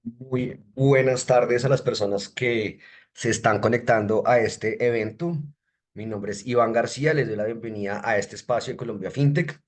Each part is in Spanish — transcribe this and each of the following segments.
Muy buenas tardes a las personas que se están conectando a este evento. Mi nombre es Iván García, les doy la bienvenida a este espacio de Colombia FinTech.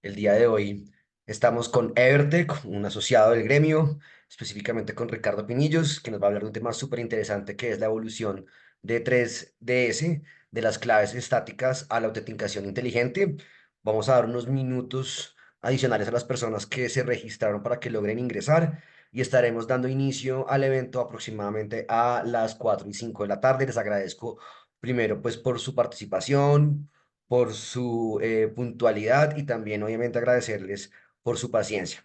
El día de hoy estamos con Evertech, un asociado del gremio, específicamente con Ricardo Pinillos, que nos va a hablar de un tema súper interesante que es la evolución de 3DS, de las claves estáticas a la autenticación inteligente. Vamos a dar unos minutos adicionales a las personas que se registraron para que logren ingresar y estaremos dando inicio al evento aproximadamente a las 4 y 5 de la tarde. Les agradezco primero pues por su participación, por su puntualidad y también obviamente agradecerles por su paciencia.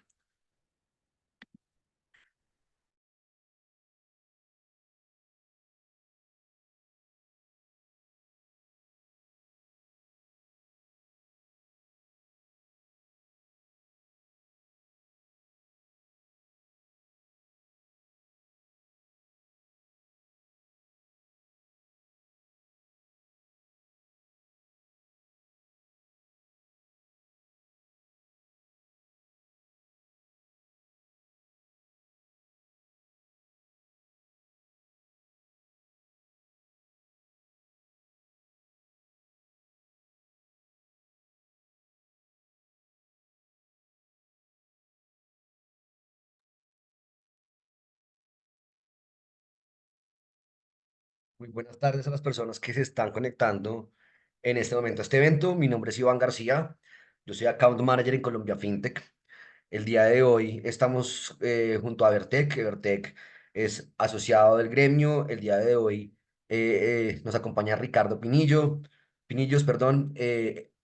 Muy buenas tardes a las personas que se están conectando en este momento a este evento. Mi nombre es Iván García, yo soy Account Manager en Colombia FinTech. El día de hoy estamos junto a Vertec. Vertec es asociado del gremio. El día de hoy nos acompaña Ricardo Pinillos, perdón.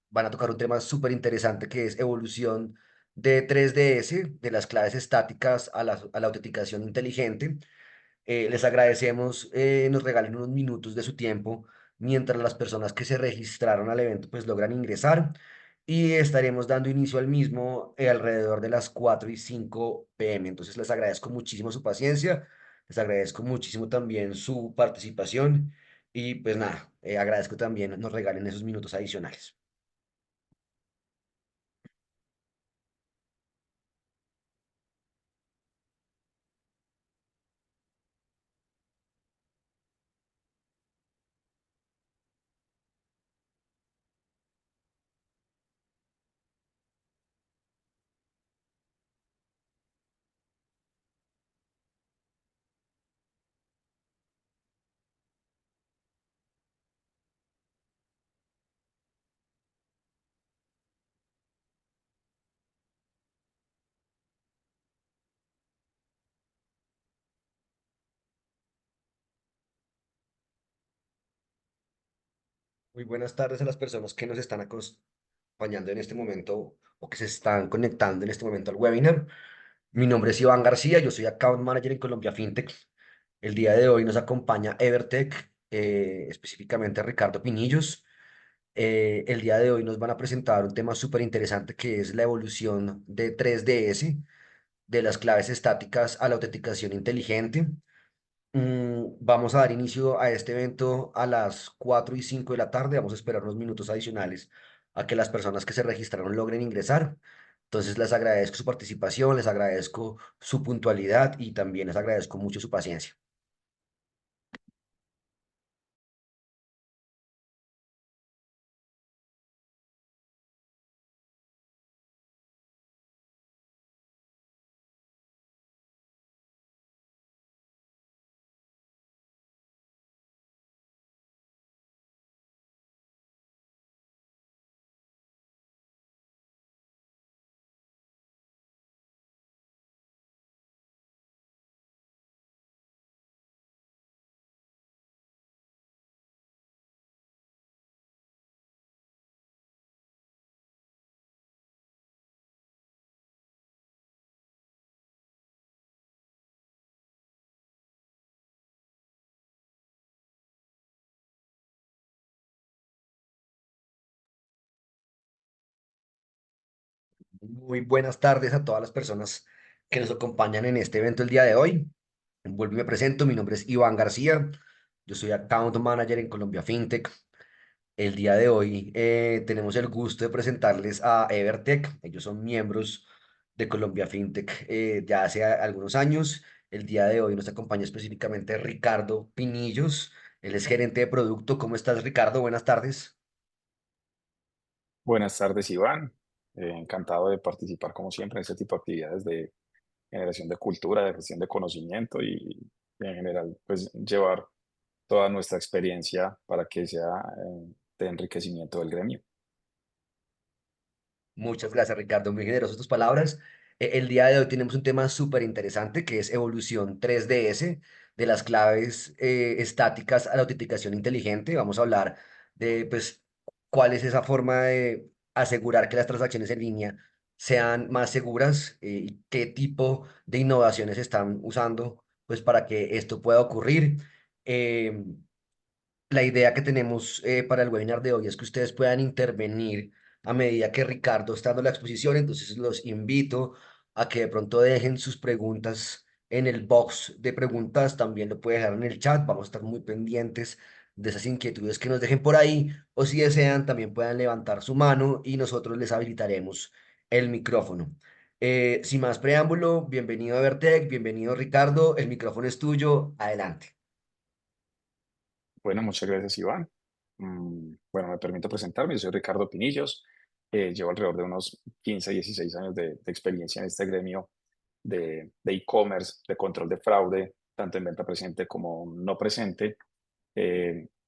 Van a tocar un tema súper interesante que es evolución de 3DS, de las claves estáticas a la autenticación inteligente. Les agradecemos, nos regalen unos minutos de su tiempo mientras las personas que se registraron al evento pues logran ingresar y estaremos dando inicio al mismo alrededor de las 4 y 5 p.m. Entonces les agradezco muchísimo su paciencia, les agradezco muchísimo también su participación y pues nada, agradezco también nos regalen esos minutos adicionales. Muy buenas tardes a las personas que nos están acompañando en este momento o que se están conectando en este momento al webinar. Mi nombre es Iván García, yo soy Account Manager en Colombia FinTech. El día de hoy nos acompaña Evertech, específicamente Ricardo Pinillos. El día de hoy nos van a presentar un tema súper interesante que es la evolución de 3DS, de las claves estáticas a la autenticación inteligente. Vamos a dar inicio a este evento a las 4 y 5 de la tarde. Vamos a esperar unos minutos adicionales a que las personas que se registraron logren ingresar. Entonces les agradezco su participación, les agradezco su puntualidad y también les agradezco mucho su paciencia. Muy buenas tardes a todas las personas que nos acompañan en este evento el día de hoy. Vuelvo y me presento, mi nombre es Iván García, yo soy Account Manager en Colombia FinTech. El día de hoy tenemos el gusto de presentarles a Evertech. Ellos son miembros de Colombia FinTech ya hace algunos años El día de hoy nos acompaña específicamente Ricardo Pinillos. Él es gerente de producto. ¿Cómo estás, Ricardo? Buenas tardes. Buenas tardes, Iván. Encantado de participar, como siempre, en este tipo de actividades de generación de cultura, de gestión de conocimiento y en general, pues llevar toda nuestra experiencia para que sea de enriquecimiento del gremio. Muchas gracias, Ricardo. Muy generosas tus palabras. El día de hoy tenemos un tema súper interesante que es evolución 3DS de las claves estáticas a la autenticación inteligente. Vamos a hablar de, pues, cuál es esa forma de asegurar que las transacciones en línea sean más seguras y qué tipo de innovaciones están usando, pues, para que esto pueda ocurrir. Em, la idea que tenemos para el webinar de hoy es que ustedes puedan intervenir a medida que Ricardo está dando la exposición, entonces los invito a que de pronto dejen sus preguntas en el box de preguntas, también lo puede dejar en el chat, vamos a estar muy pendientes de esas inquietudes que nos dejen por ahí, o si desean también puedan levantar su mano y nosotros les habilitaremos el micrófono. Sin más preámbulo, bienvenido a Vertec, bienvenido Ricardo, el micrófono es tuyo, adelante. Bueno, muchas gracias, Iván. Bueno, me permito presentarme. Yo soy Ricardo Pinillos. Llevo alrededor de unos 15, 16 años de experiencia en este gremio de e-commerce, de control de fraude, tanto en venta presente como no presente,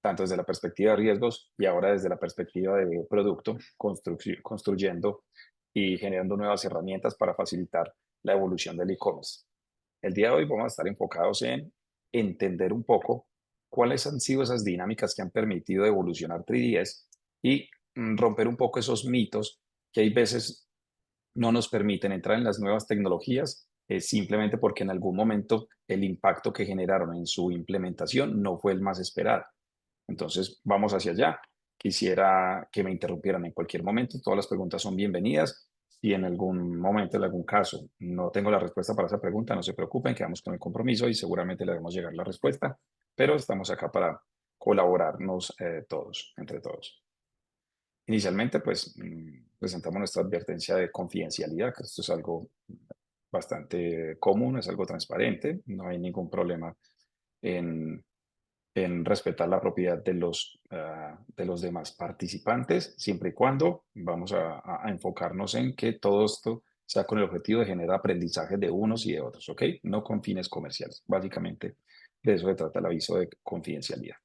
tanto desde la perspectiva de riesgos y ahora desde la perspectiva de producto, construyendo y generando nuevas herramientas para facilitar la evolución del e-commerce. El día de hoy vamos a estar enfocados en entender un poco cuáles han sido esas dinámicas que han permitido evolucionar 3DS y romper un poco esos mitos que hay veces no nos permiten entrar en las nuevas tecnologías simplemente porque en algún momento el impacto que generaron en su implementación no fue el más esperado. Entonces, vamos hacia allá. Quisiera que me interrumpieran en cualquier momento. Todas las preguntas son bienvenidas. Si en algún momento, en algún caso, no tengo la respuesta para esa pregunta, no se preocupen, quedamos con el compromiso y seguramente le haremos llegar la respuesta. Pero estamos acá para colaborarnos todos, entre todos. Inicialmente, pues, presentamos nuestra advertencia de confidencialidad, que esto es algo bastante común, es algo transparente, no hay ningún problema en respetar la propiedad de los demás participantes, siempre y cuando vamos a enfocarnos en que todo esto sea con el objetivo de generar aprendizaje de unos y de otros, ¿ok? No con fines comerciales. Básicamente, de eso se trata el aviso de confidencialidad.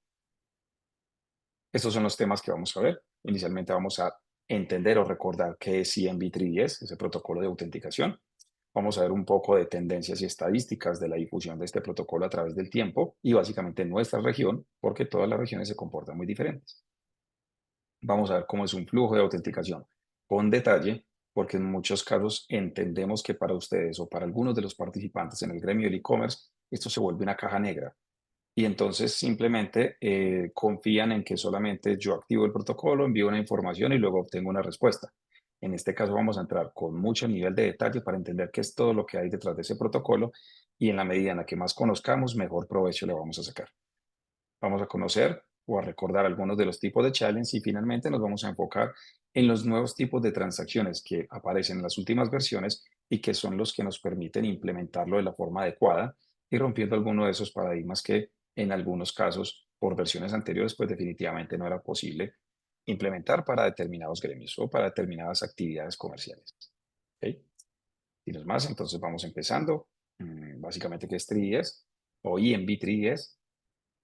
Estos son los temas que vamos a ver. Inicialmente vamos a entender o recordar qué es CMV3DS, ese protocolo de autenticación. Vamos a ver un poco de tendencias y estadísticas de la difusión de este protocolo a través del tiempo y básicamente en nuestra región, porque todas las regiones se comportan muy diferentes. Vamos a ver cómo es un flujo de autenticación con detalle, porque en muchos casos entendemos que para ustedes o para algunos de los participantes en el gremio del e-commerce, esto se vuelve una caja negra y entonces simplemente confían en que solamente yo activo el protocolo, envío una información y luego obtengo una respuesta. En este caso vamos a entrar con mucho nivel de detalle para entender qué es todo lo que hay detrás de ese protocolo y en la medida en la que más conozcamos, mejor provecho le vamos a sacar. Vamos a conocer o a recordar algunos de los tipos de challenge y finalmente nos vamos a enfocar en los nuevos tipos de transacciones que aparecen en las últimas versiones y que son los que nos permiten implementarlo de la forma adecuada y rompiendo alguno de esos paradigmas que en algunos casos por versiones anteriores pues definitivamente no era posible implementar para determinados gremios o para determinadas actividades comerciales. ¿Ok? Y no es más, entonces vamos empezando. Básicamente, ¿qué es 3DS o EMV 3DS?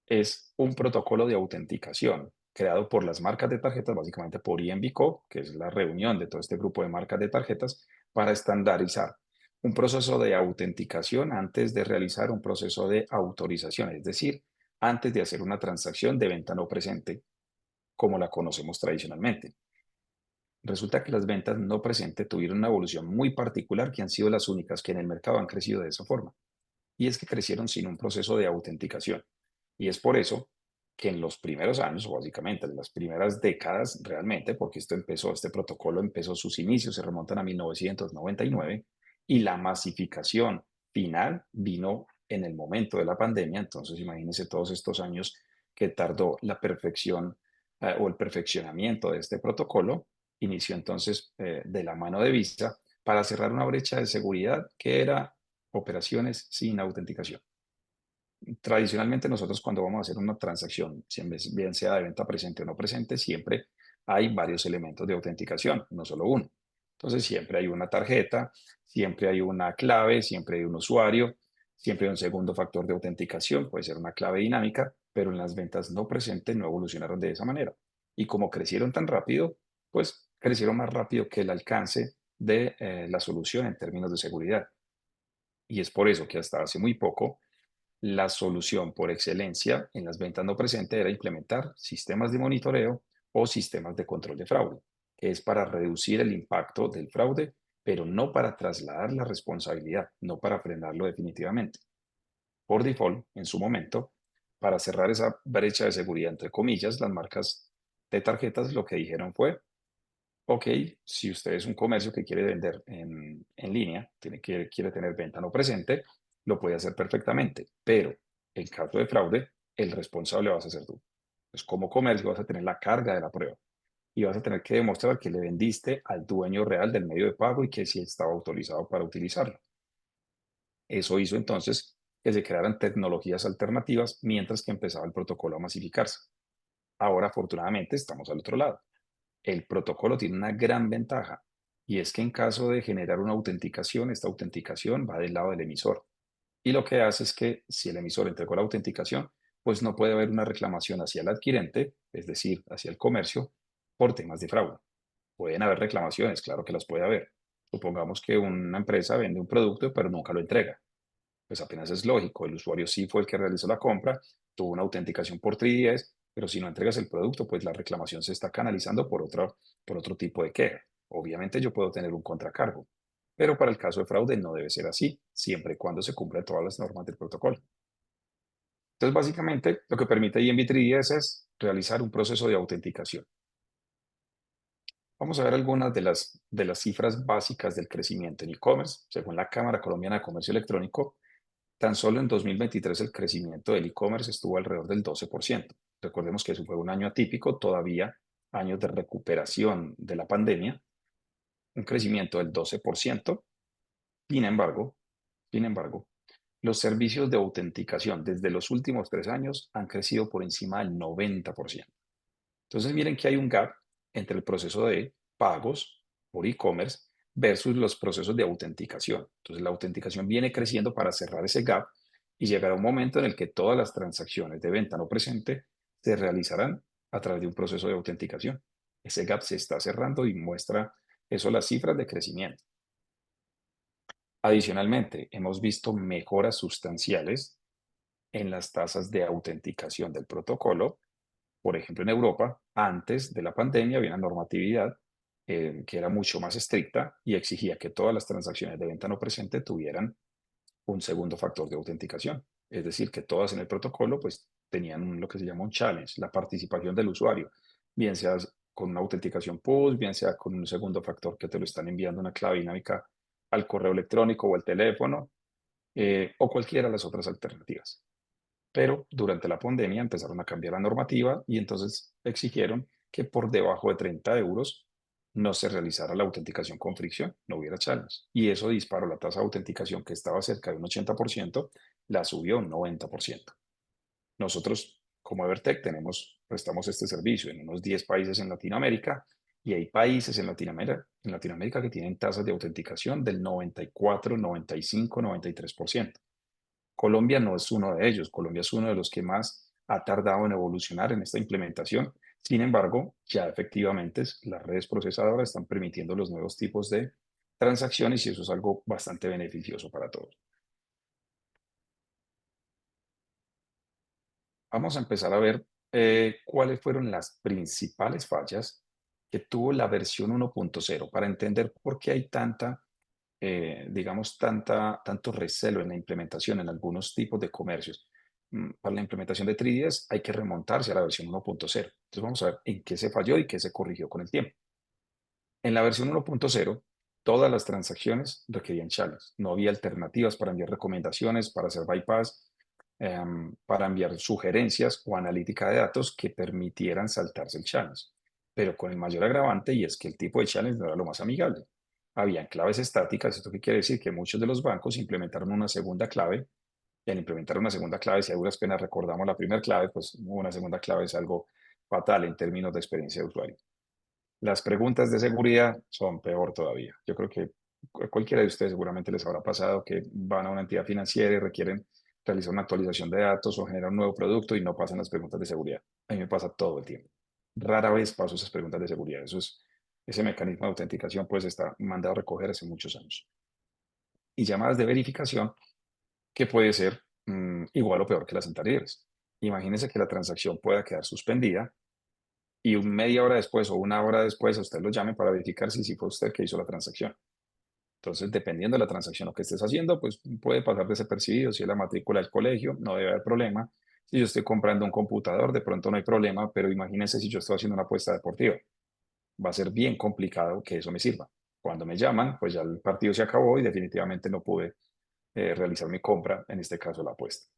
Es un protocolo de autenticación creado por las marcas de tarjetas, básicamente por INVICO, que es la reunión de todo este grupo de marcas de tarjetas, para estandarizar un proceso de autenticación antes de realizar un proceso de autorización, es decir, antes de hacer una transacción de venta no presente, como la conocemos tradicionalmente. Resulta que las ventas no presente tuvieron una evolución muy particular que han sido las únicas que en el mercado han crecido de esa forma. Y es que crecieron sin un proceso de autenticación. Y es por eso que en los primeros años, o básicamente en las primeras décadas realmente, porque este protocolo empezó sus inicios, se remontan a 1999, y la masificación final vino en el momento de la pandemia. Entonces, imagínense todos estos años que tardó la perfección o el perfeccionamiento de este protocolo. Inició entonces de la mano de Visa para cerrar una brecha de seguridad que era operaciones sin autenticación. Tradicionalmente nosotros cuando vamos a hacer una transacción, bien sea de venta presente o no presente, siempre hay varios elementos de autenticación, no solo uno. Entonces siempre hay una tarjeta, siempre hay una clave, siempre hay un usuario, siempre hay un segundo factor de autenticación, puede ser una clave dinámica, pero en las ventas no presentes no evolucionaron de esa manera. Y como crecieron tan rápido, pues crecieron más rápido que el alcance de la solución en términos de seguridad. Y es por eso que hasta hace muy poco la solución por excelencia en las ventas no presentes era implementar sistemas de monitoreo o sistemas de control de fraude, que es para reducir el impacto del fraude, pero no para trasladar la responsabilidad, no para frenarlo definitivamente. Por default, en su momento, para cerrar esa brecha de seguridad, entre comillas, las marcas de tarjetas lo que dijeron fue, ok, si usted es un comercio que quiere vender en línea, quiere tener venta no presente, lo puede hacer perfectamente, pero en caso de fraude, el responsable vas a ser tú. Pues como comercio vas a tener la carga de la prueba y vas a tener que demostrar que le vendiste al dueño real del medio de pago y que sí estaba autorizado para utilizarlo. Eso hizo entonces que se crearan tecnologías alternativas mientras que empezaba el protocolo a masificarse. Ahora, afortunadamente, estamos al otro lado. El protocolo tiene una gran ventaja y es que en caso de generar una autenticación, esta autenticación va del lado del emisor. Y lo que hace es que si el emisor entregó la autenticación, pues no puede haber una reclamación hacia el adquirente, es decir, hacia el comercio, por temas de fraude. Pueden haber reclamaciones, claro que las puede haber. Supongamos que una empresa vende un producto pero nunca lo entrega. Pues apenas es lógico, el usuario sí fue el que realizó la compra, tuvo una autenticación por 3DS, pero si no entregas el producto, pues la reclamación se está canalizando por otro tipo de queja. Obviamente yo puedo tener un contracargo, pero para el caso de fraude no debe ser así, siempre y cuando se cumplan todas las normas del protocolo. Entonces, básicamente, lo que permite INV 3DS es realizar un proceso de autenticación. Vamos a ver algunas de las cifras básicas del crecimiento en e-commerce. Según la Cámara Colombiana de Comercio Electrónico, tan solo en 2023 el crecimiento del e-commerce estuvo alrededor del 12%. Recordemos que eso fue un año atípico, todavía años de recuperación de la pandemia, un crecimiento del 12%. Sin embargo, sin embargo, los servicios de autenticación desde los últimos 3 años han crecido por encima del 90%. Entonces, miren que hay un gap entre el proceso de pagos por e-commerce versus los procesos de autenticación. Entonces, la autenticación viene creciendo para cerrar ese gap y llegará un momento en el que todas las transacciones de venta no presente se realizarán a través de un proceso de autenticación. Ese gap se está cerrando y muestra eso las cifras de crecimiento. Adicionalmente, hemos visto mejoras sustanciales en las tasas de autenticación del protocolo. Por ejemplo, en Europa, antes de la pandemia, había una normatividad que era mucho más estricta y exigía que todas las transacciones de venta no presente tuvieran un segundo factor de autenticación. Es decir, que todas en el protocolo pues tenían lo que se llama un challenge, la participación del usuario, bien sea con una autenticación push, bien sea con un segundo factor que te lo están enviando una clave dinámica al correo electrónico o al teléfono, o cualquiera de las otras alternativas. Pero durante la pandemia empezaron a cambiar la normativa y entonces exigieron que por debajo de 30 euros no se realizara la autenticación con fricción, no hubiera challenge. Y eso disparó la tasa de autenticación que estaba cerca de un 80%, la subió a un 90%. Nosotros, como Evertec, prestamos este servicio en unos 10 países en Latinoamérica y hay países en Latinoamérica que tienen tasas de autenticación del 94, 95, 93%. Colombia no es uno de ellos. Colombia es uno de los que más ha tardado en evolucionar en esta implementación. Sin embargo, ya efectivamente las redes procesadoras están permitiendo los nuevos tipos de transacciones y eso es algo bastante beneficioso para todos. Vamos a empezar a ver cuáles fueron las principales fallas que tuvo la versión 1.0 para entender por qué hay digamos, tanto recelo en la implementación en algunos tipos de comercios. Para la implementación de 3DS hay que remontarse a la versión 1.0. Entonces vamos a ver en qué se falló y qué se corrigió con el tiempo. En la versión 1.0, todas las transacciones requerían challenge. No había alternativas para enviar recomendaciones, para hacer bypass, para enviar sugerencias o analítica de datos que permitieran saltarse el challenge. Pero con el mayor agravante, y es que el tipo de challenge no era lo más amigable. habían claves estáticas. ¿Esto qué quiere decir? Que muchos de los bancos implementaron una segunda clave, y al implementar una segunda clave, si a duras penas recordamos la primera clave, pues una segunda clave es algo fatal en términos de experiencia de usuario. Las preguntas de seguridad son peor todavía. Yo creo que cualquiera de ustedes seguramente les habrá pasado que van a una entidad financiera y requieren realizar una actualización de datos o generar un nuevo producto y no pasan las preguntas de seguridad. A mí me pasa todo el tiempo. Rara vez paso esas preguntas de seguridad. Ese mecanismo de autenticación pues está mandado a recoger hace muchos años. Y llamadas de verificación que puede ser igual o peor que las anteriores. Imagínense que la transacción pueda quedar suspendida y media hora después o una hora después a usted lo llame para verificar si sí fue usted que hizo la transacción. Entonces, dependiendo de la transacción o que estés haciendo, pues puede pasar desapercibido. Si es la matrícula del colegio, no debe haber problema. Si yo estoy comprando un computador, de pronto no hay problema, pero imagínense si yo estoy haciendo una apuesta deportiva. Va a ser bien complicado que eso me sirva. Cuando me llaman, pues ya el partido se acabó y definitivamente no pude realizar mi compra, en este caso la apuesta.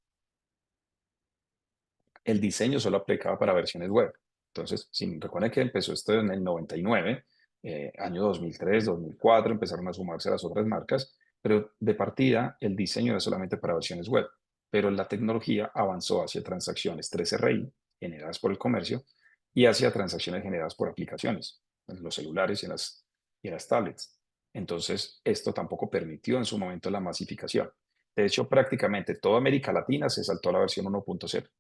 El diseño solo aplicaba para versiones web. Entonces, si recuerden que empezó esto en el 99, año 2003, 2004, empezaron a sumarse las otras marcas, pero de partida el diseño era solamente para versiones web. Pero la tecnología avanzó hacia transacciones 3RI generadas por el comercio y hacia transacciones generadas por aplicaciones, en los celulares y en las tablets. Entonces, esto tampoco permitió en su momento la masificación. De hecho, prácticamente toda América Latina se saltó a la versión 1.0,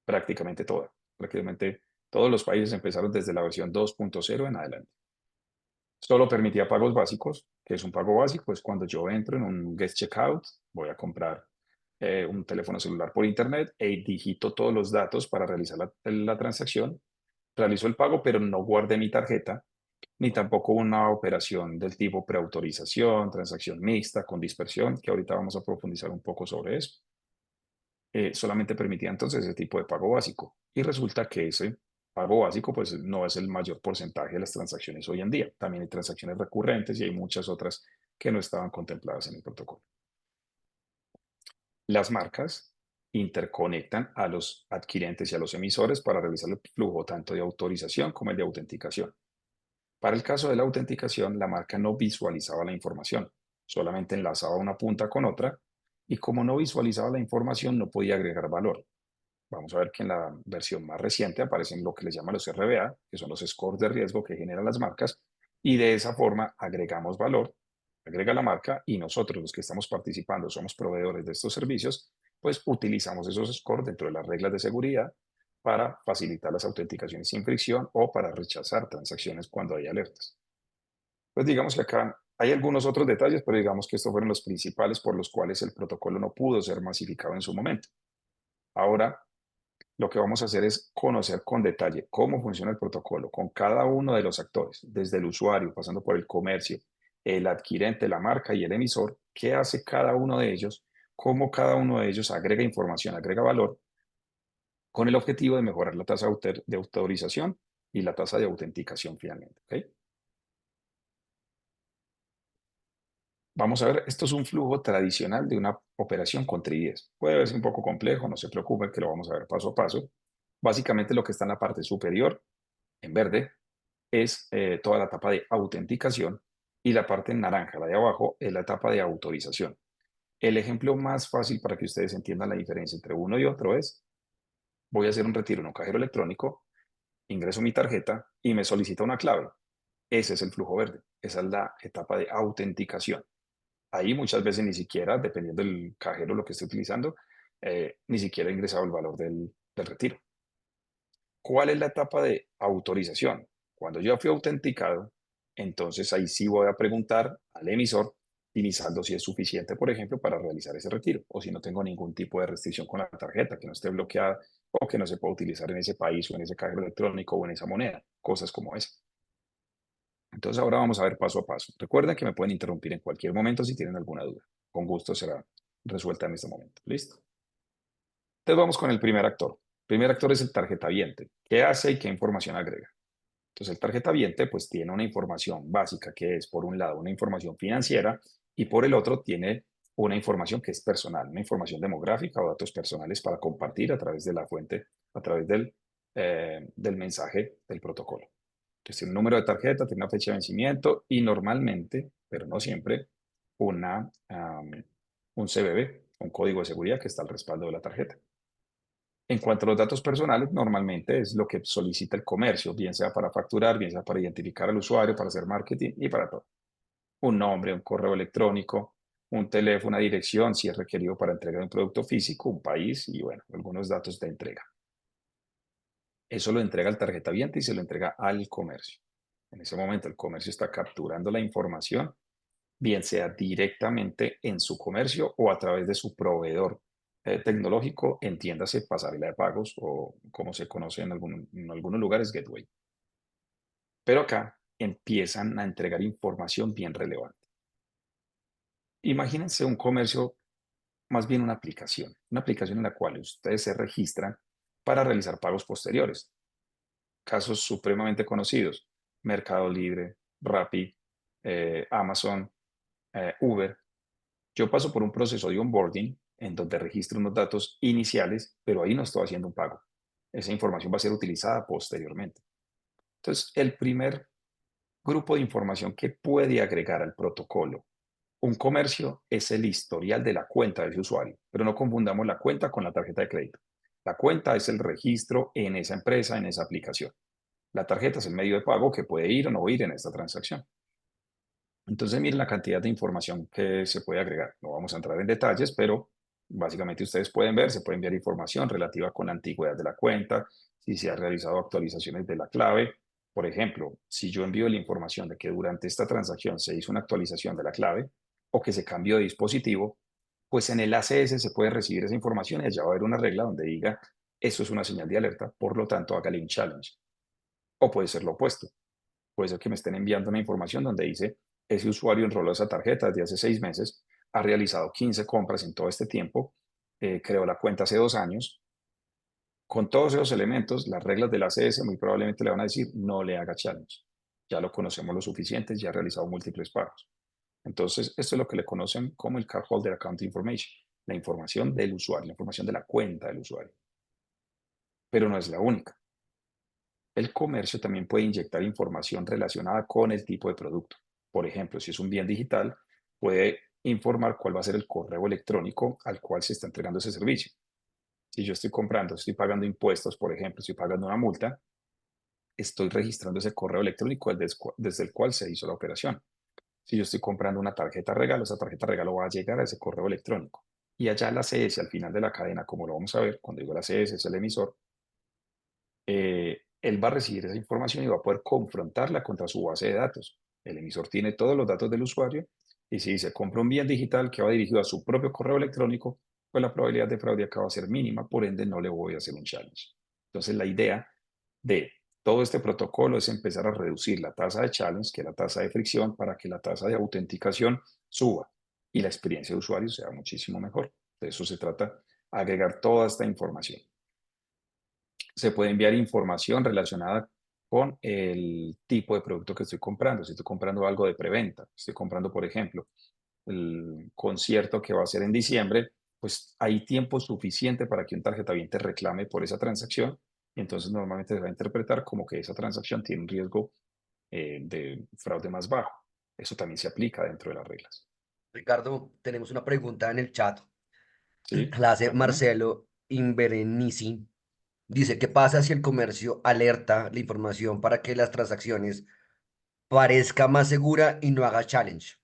prácticamente toda. Prácticamente todos los países empezaron desde la versión 2.0 en adelante. Solo permitía pagos básicos. Que es un pago básico? Es cuando yo entro en un guest checkout, voy a comprar un teléfono celular por internet e digito todos los datos para realizar la transacción. Realizo el pago, pero no guardé mi tarjeta, ni tampoco una operación del tipo preautorización, transacción mixta con dispersión, que ahorita vamos a profundizar un poco sobre eso. Solamente permitía entonces ese tipo de pago básico. Y resulta que ese pago básico pues no es el mayor porcentaje de las transacciones hoy en día. También hay transacciones recurrentes y hay muchas otras que no estaban contempladas en el protocolo. Las marcas interconectan a los adquirentes y a los emisores para realizar el flujo tanto de autorización como el de autenticación. Para el caso de la autenticación, la marca no visualizaba la información, solamente enlazaba una punta con otra y como no visualizaba la información no podía agregar valor. Vamos a ver que en la versión más reciente aparecen lo que les llaman los RBA, que son los scores de riesgo que generan las marcas, y de esa forma agregamos valor, agrega la marca, y nosotros los que estamos participando, somos proveedores de estos servicios, pues utilizamos esos scores dentro de las reglas de seguridad para facilitar las autenticaciones sin fricción o para rechazar transacciones cuando hay alertas. Pues digamos que acá hay algunos otros detalles, pero digamos que estos fueron los principales por los cuales el protocolo no pudo ser masificado en su momento. Ahora, lo que vamos a hacer es conocer con detalle cómo funciona el protocolo con cada uno de los actores, desde el usuario, pasando por el comercio, el adquirente, la marca y el emisor, qué hace cada uno de ellos, cómo cada uno de ellos agrega información, agrega valor, con el objetivo de mejorar la tasa de autorización y la tasa de autenticación finalmente. ¿Ok? Vamos a ver, esto es un flujo tradicional de una operación con TRI-10. Puede verse un poco complejo, no se preocupen que lo vamos a ver paso a paso. Básicamente lo que está en la parte superior, en verde, es toda la etapa de autenticación y la parte en naranja, la de abajo, es la etapa de autorización. El ejemplo más fácil para que ustedes entiendan la diferencia entre uno y otro es, voy a hacer un retiro en un cajero electrónico, ingreso mi tarjeta y me solicita una clave. Ese es el flujo verde, esa es la etapa de autenticación. Ahí muchas veces ni siquiera, dependiendo del cajero lo que esté utilizando, ni siquiera he ingresado el valor del retiro. ¿Cuál es la etapa de autorización? Cuando yo fui autenticado, entonces ahí sí voy a preguntar al emisor si mi saldo sí es suficiente, por ejemplo, para realizar ese retiro, o si no tengo ningún tipo de restricción con la tarjeta, que no esté bloqueada o que no se pueda utilizar en ese país o en ese cajero electrónico o en esa moneda, cosas como esa. Entonces ahora vamos a ver paso a paso. Recuerden que me pueden interrumpir en cualquier momento si tienen alguna duda. Con gusto será resuelta en este momento. ¿Listo? Entonces vamos con el primer actor. El primer actor es el tarjetaviente. ¿Qué hace y qué información agrega? Entonces, el tarjetaviente pues tiene una información básica que es, por un lado, una información financiera y por el otro tiene una información que es personal, una información demográfica o datos personales para compartir a través de la fuente, a través del mensaje del protocolo. Entonces tiene un número de tarjeta, tiene una fecha de vencimiento y normalmente, pero no siempre, un CBV, un código de seguridad que está al respaldo de la tarjeta. En cuanto a los datos personales, normalmente es lo que solicita el comercio, bien sea para facturar, bien sea para identificar al usuario, para hacer marketing y para todo. Un nombre, un correo electrónico, un teléfono, una dirección, si es requerido para entregar un producto físico, un país y, bueno, algunos datos de entrega. Eso lo entrega el tarjeta viente y se lo entrega al comercio. En ese momento el comercio está capturando la información, bien sea directamente en su comercio o a través de su proveedor tecnológico, entiéndase pasarela de pagos o como se conoce en algunos lugares, gateway. Pero acá empiezan a entregar información bien relevante. Imagínense un comercio, más bien una aplicación en la cual ustedes se registran para realizar pagos posteriores. Casos supremamente conocidos: Mercado Libre, Rappi, Amazon, Uber. Yo paso por un proceso de onboarding en donde registro unos datos iniciales, pero ahí no estoy haciendo un pago. Esa información va a ser utilizada posteriormente. Entonces, el primer grupo de información que puede agregar al protocolo un comercio es el historial de la cuenta de ese usuario, pero no confundamos la cuenta con la tarjeta de crédito. La cuenta es el registro en esa empresa, en esa aplicación. La tarjeta es el medio de pago que puede ir o no ir en esta transacción. Entonces, miren la cantidad de información que se puede agregar. No vamos a entrar en detalles, pero básicamente ustedes pueden ver, se puede enviar información relativa con la antigüedad de la cuenta, si se han realizado actualizaciones de la clave. Por ejemplo, si yo envío la información de que durante esta transacción se hizo una actualización de la clave o que se cambió de dispositivo, pues en el ACS se puede recibir esa información y allá va a haber una regla donde diga, eso es una señal de alerta, por lo tanto, hágale un challenge. O puede ser lo opuesto. Puede ser que me estén enviando una información donde dice, ese usuario enroló esa tarjeta desde hace 6 meses, ha realizado 15 compras en todo este tiempo, creó la cuenta hace 2 años. Con todos esos elementos, las reglas del ACS muy probablemente le van a decir, no le haga challenge. Ya lo conocemos lo suficiente, ya ha realizado múltiples pagos. Entonces, esto es lo que le conocen como el Cardholder Account Information, la información del usuario, la información de la cuenta del usuario. Pero no es la única. El comercio también puede inyectar información relacionada con el tipo de producto. Por ejemplo, si es un bien digital, puede informar cuál va a ser el correo electrónico al cual se está entregando ese servicio. Si yo estoy comprando, estoy pagando impuestos, por ejemplo, estoy pagando una multa, estoy registrando ese correo electrónico desde el cual se hizo la operación. Si yo estoy comprando una tarjeta regalo, esa tarjeta regalo va a llegar a ese correo electrónico. Y allá la CS, al final de la cadena, como lo vamos a ver, cuando digo la CS es el emisor, él va a recibir esa información y va a poder confrontarla contra su base de datos. El emisor tiene todos los datos del usuario y si dice compra un bien digital que va dirigido a su propio correo electrónico, pues la probabilidad de fraude acá va a ser mínima, por ende no le voy a hacer un challenge. Entonces la idea de todo este protocolo es empezar a reducir la tasa de challenge, que es la tasa de fricción, para que la tasa de autenticación suba y la experiencia de usuario sea muchísimo mejor. De eso se trata, agregar toda esta información. Se puede enviar información relacionada con el tipo de producto que estoy comprando. Si estoy comprando algo de preventa, estoy comprando, por ejemplo, el concierto que va a ser en diciembre, pues hay tiempo suficiente para que un tarjetaviente reclame por esa transacción. Y entonces normalmente se va a interpretar como que esa transacción tiene un riesgo de fraude más bajo. Eso también se aplica dentro de las reglas. Ricardo, tenemos una pregunta en el chat. ¿Sí? La hace Cuéntame. Marcelo Inverenici. Dice, ¿qué pasa si el comercio alerta la información para que las transacciones parezca más segura y no haga challenge?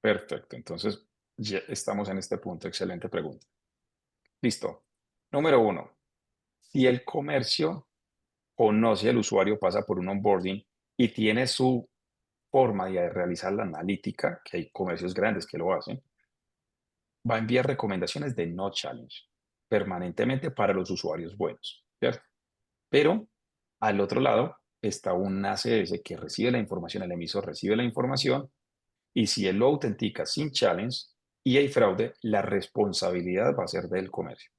Perfecto. Entonces, ya estamos en este punto. Excelente pregunta. Listo. Número uno, si el comercio conoce al usuario, pasa por un onboarding y tiene su forma de realizar la analítica, que hay comercios grandes que lo hacen, va a enviar recomendaciones de no challenge permanentemente para los usuarios buenos, ¿cierto? Pero al otro lado está un ACS que recibe la información, el emisor recibe la información y si él lo autentica sin challenge y hay fraude, la responsabilidad va a ser del comercio.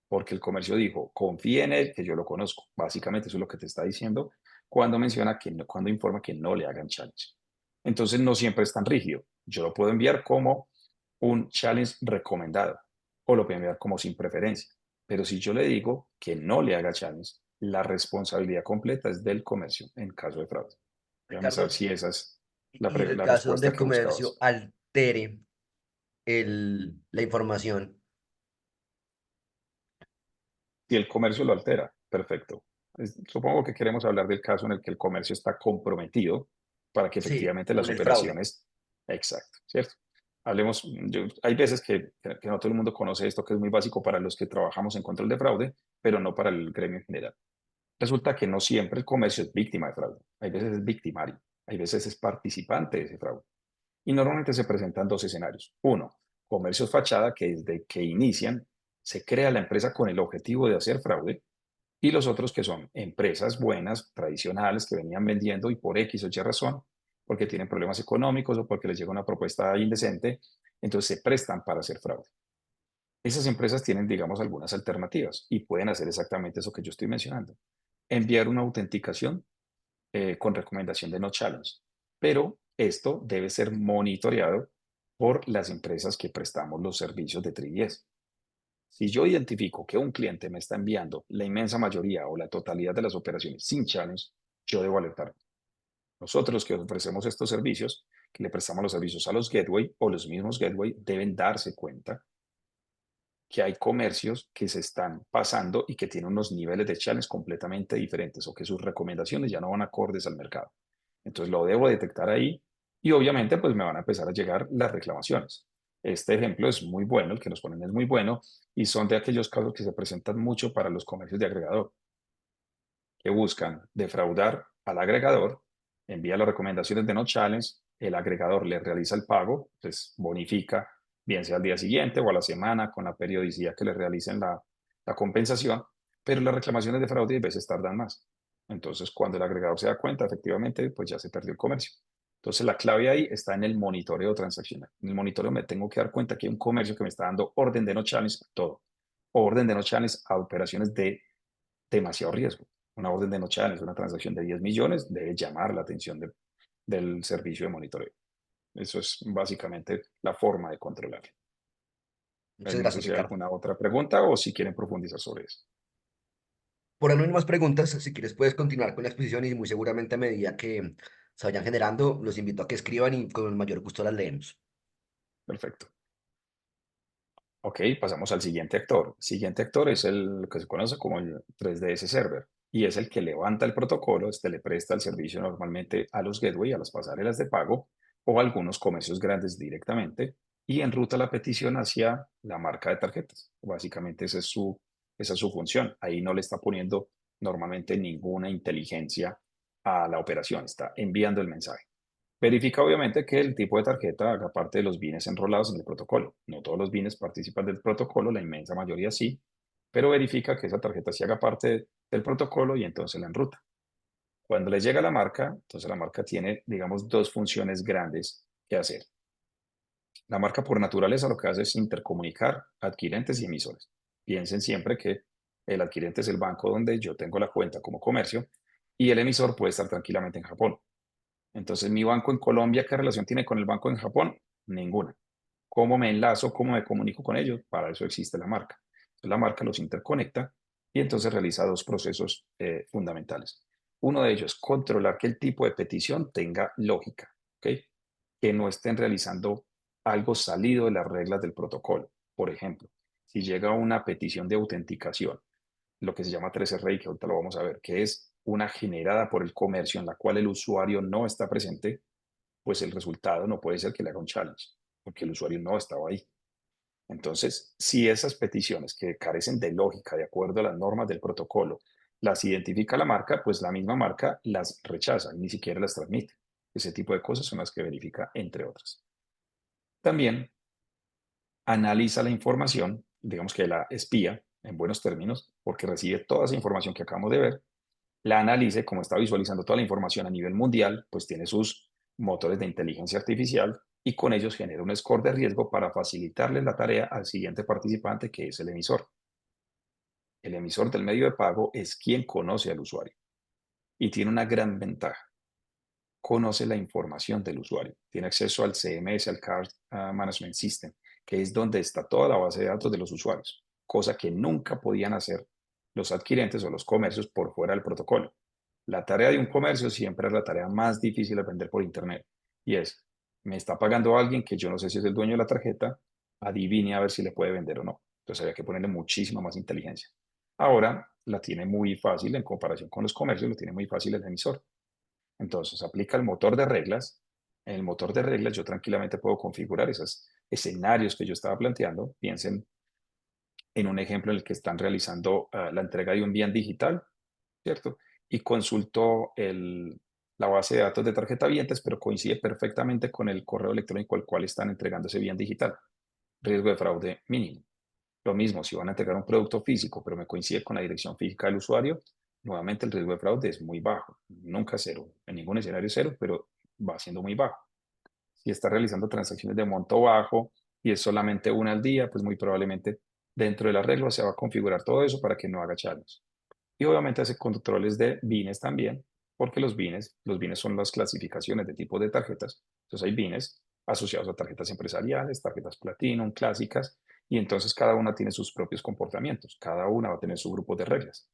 Porque el comercio dijo, confíe en él, que yo lo conozco. Básicamente eso es lo que te está diciendo cuando menciona que cuando informa que no le hagan challenge. Entonces no siempre es tan rígido. Yo lo puedo enviar como un challenge recomendado o lo puedo enviar como sin preferencia. Pero si yo le digo que no le haga challenge, la responsabilidad completa es del comercio en caso de fraude. Déjame saber Ricardo, si esa es y en el la caso donde respuesta el que comercio buscabas. altere la información, Si el comercio lo altera, perfecto. Supongo que queremos hablar del caso en el que el comercio está comprometido para que sí, efectivamente como las en el fraude. operaciones, exacto, ¿cierto? Hablemos, hay veces que no todo el mundo conoce esto, que es muy básico para los que trabajamos en control de fraude, pero no para el gremio en general. Resulta que no siempre el comercio es víctima de fraude. Hay veces es victimario, hay veces es participante de ese fraude. Y normalmente se presentan dos escenarios. Uno, comercios fachada que desde que inician se crea la empresa con el objetivo de hacer fraude, y los otros que son empresas buenas, tradicionales, que venían vendiendo y por X o Y razón, porque tienen problemas económicos o porque les llega una propuesta indecente, entonces se prestan para hacer fraude. Esas empresas tienen, digamos, algunas alternativas y pueden hacer exactamente eso que yo estoy mencionando. Enviar una autenticación con recomendación de no challenge, pero esto debe ser monitoreado por las empresas que prestamos los servicios de 3DS. Si yo identifico que un cliente me está enviando la inmensa mayoría o la totalidad de las operaciones sin challenge, yo debo alertar. Nosotros que ofrecemos estos servicios, que le prestamos los servicios a los gateway o los mismos gateway, deben darse cuenta que hay comercios que se están pasando y que tienen unos niveles de challenge completamente diferentes o que sus recomendaciones ya no van acordes al mercado. Entonces lo debo detectar ahí y obviamente pues me van a empezar a llegar las reclamaciones. Este ejemplo es muy bueno, el que nos ponen es muy bueno y son de aquellos casos que se presentan mucho para los comercios de agregador que buscan defraudar al agregador, envía las recomendaciones de no challenge, el agregador le realiza el pago, pues bonifica, bien sea al día siguiente o a la semana, con la periodicidad que le realicen la compensación, pero las reclamaciones de fraude a veces tardan más. Entonces, cuando el agregador se da cuenta, efectivamente, pues ya se perdió el comercio. Entonces, la clave ahí está en el monitoreo transaccional. En el monitoreo me tengo que dar cuenta que hay un comercio que me está dando orden de no challenge a todo, o orden de no challenge a operaciones de demasiado riesgo. Una orden de no challenge, una transacción de 10 millones, debe llamar la atención del servicio de monitoreo. Eso es básicamente la forma de controlar. Muchas No sé gracias, si hay Ricardo. alguna otra pregunta o si quieren profundizar sobre eso. Por ahora no hay más preguntas. Si quieres, puedes continuar con la exposición y muy seguramente a medida que se vayan generando, los invito a que escriban y con el mayor gusto las leemos. Perfecto. Ok, pasamos al siguiente actor. El siguiente actor es el que se conoce como el 3DS Server y es el que levanta el protocolo, este le presta el servicio normalmente a los gateway, a las pasarelas de pago o a algunos comercios grandes directamente y enruta la petición hacia la marca de tarjetas. Básicamente esa es su función. Ahí no le está poniendo normalmente ninguna inteligencia a la operación, está enviando el mensaje. Verifica obviamente que el tipo de tarjeta haga parte de los bienes enrolados en el protocolo. No todos los bienes participan del protocolo, la inmensa mayoría sí, pero verifica que esa tarjeta sí haga parte del protocolo y entonces la enruta. Cuando le llega a la marca, entonces la marca tiene, digamos, dos funciones grandes que hacer. La marca por naturaleza lo que hace es intercomunicar adquirentes y emisores. Piensen siempre que el adquirente es el banco donde yo tengo la cuenta como comercio y el emisor puede estar tranquilamente en Japón. Entonces, mi banco en Colombia, ¿qué relación tiene con el banco en Japón? Ninguna. ¿Cómo me enlazo? ¿Cómo me comunico con ellos? Para eso existe la marca. Entonces, la marca los interconecta y entonces realiza dos procesos fundamentales. Uno de ellos, controlar que el tipo de petición tenga lógica, ¿ok? Que no estén realizando algo salido de las reglas del protocolo. Por ejemplo, si llega una petición de autenticación, lo que se llama 3RI, que ahorita lo vamos a ver, que es una generada por el comercio en la cual el usuario no está presente, pues el resultado no puede ser que le haga un challenge, porque el usuario no estaba ahí. Entonces, si esas peticiones que carecen de lógica de acuerdo a las normas del protocolo, las identifica la marca, pues la misma marca las rechaza y ni siquiera las transmite. Ese tipo de cosas son las que verifica, entre otras. También analiza la información, digamos que la espía, en buenos términos, porque recibe toda esa información que acabamos de ver, la analice, como está visualizando toda la información a nivel mundial, pues tiene sus motores de inteligencia artificial y con ellos genera un score de riesgo para facilitarle la tarea al siguiente participante, que es el emisor. El emisor del medio de pago es quien conoce al usuario y tiene una gran ventaja. Conoce la información del usuario, tiene acceso al CMS, al Card Management System, que es donde está toda la base de datos de los usuarios, cosa que nunca podían hacer los adquirentes o los comercios por fuera del protocolo. La tarea de un comercio siempre es la tarea más difícil de vender por Internet y es, me está pagando alguien que yo no sé si es el dueño de la tarjeta, adivine a ver si le puede vender o no. Entonces había que ponerle muchísima más inteligencia. Ahora la tiene muy fácil en comparación con los comercios, lo tiene muy fácil el emisor. Entonces aplica el motor de reglas. En el motor de reglas yo tranquilamente puedo configurar esos escenarios que yo estaba planteando. Piensen en un ejemplo en el que están realizando la entrega de un bien digital, ¿cierto? Y consultó la base de datos de tarjetavientes, pero coincide perfectamente con el correo electrónico al cual están entregando ese bien digital. Riesgo de fraude mínimo. Lo mismo, si van a entregar un producto físico, pero me coincide con la dirección física del usuario, nuevamente el riesgo de fraude es muy bajo. Nunca cero, en ningún escenario cero, pero va siendo muy bajo. Si está realizando transacciones de monto bajo y es solamente una al día, pues muy probablemente dentro de la regla se va a configurar todo eso para que no haga challenge. Y obviamente hace controles de bienes también, porque los bienes son las clasificaciones de tipos de tarjetas. Entonces hay bienes asociados a tarjetas empresariales, tarjetas Platinum, clásicas, y entonces cada una tiene sus propios comportamientos, cada una va a tener su grupo de reglas.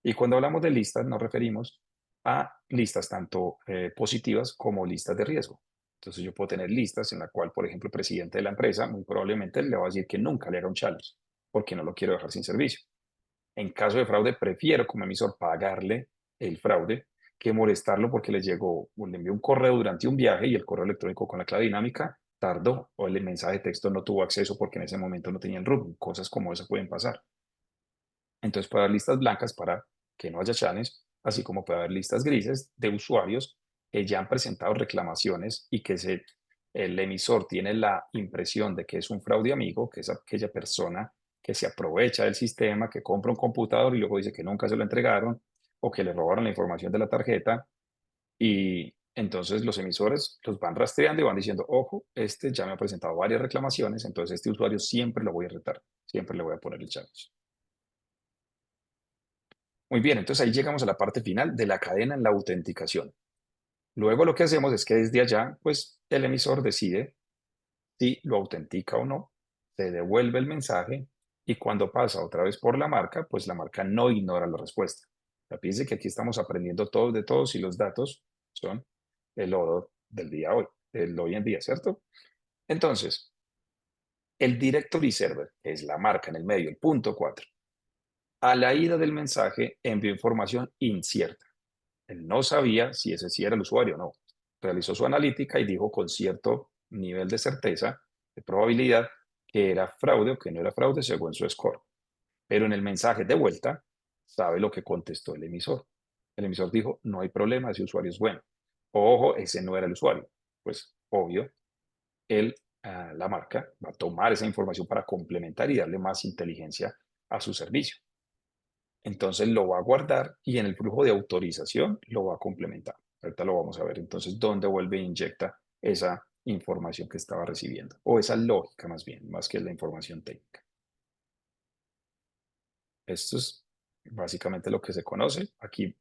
Y cuando hablamos de listas, nos referimos a listas tanto positivas como listas de riesgo. Entonces yo puedo tener listas en la cual, por ejemplo, el presidente de la empresa muy probablemente le va a decir que nunca le haga un challenge, porque no lo quiero dejar sin servicio. En caso de fraude, prefiero como emisor pagarle el fraude que molestarlo porque le llegó, o le envió un correo durante un viaje y el correo electrónico con la clave dinámica tardó o el mensaje de texto no tuvo acceso porque en ese momento no tenía el root. Cosas como esas pueden pasar. Entonces puede haber listas blancas para que no haya challenge, así como puede haber listas grises de usuarios que ya han presentado reclamaciones y que el emisor tiene la impresión de que es un fraude amigo, que es aquella persona que se aprovecha del sistema, que compra un computador y luego dice que nunca se lo entregaron o que le robaron la información de la tarjeta y entonces los emisores los van rastreando y van diciendo, ojo, este ya me ha presentado varias reclamaciones, entonces este usuario siempre lo voy a retar, siempre le voy a poner el challenge. Muy bien, entonces ahí llegamos a la parte final de la cadena en la autenticación. Luego lo que hacemos es que desde allá, pues el emisor decide si lo autentica o no, se devuelve el mensaje y cuando pasa otra vez por la marca, pues la marca no ignora la respuesta. O sea, piense que aquí estamos aprendiendo todos de todos y los datos son el oro del día hoy, del hoy en día, ¿cierto? Entonces, el directory server, que es la marca en el medio, el punto 4, a la ida del mensaje envió información incierta. Él no sabía si ese sí era el usuario o no. Realizó su analítica y dijo con cierto nivel de certeza, de probabilidad, que era fraude o que no era fraude según su score. Pero en el mensaje de vuelta, sabe lo que contestó el emisor. El emisor dijo, no hay problema, ese usuario es bueno. Ojo, ese no era el usuario. Pues obvio, la marca va a tomar esa información para complementar y darle más inteligencia a su servicio. Entonces lo va a guardar y en el flujo de autorización lo va a complementar. Ahorita lo vamos a ver. Entonces, ¿dónde vuelve e inyecta esa información que estaba recibiendo? O esa lógica más bien, más que la información técnica. Esto es básicamente lo que se conoce. Aquí,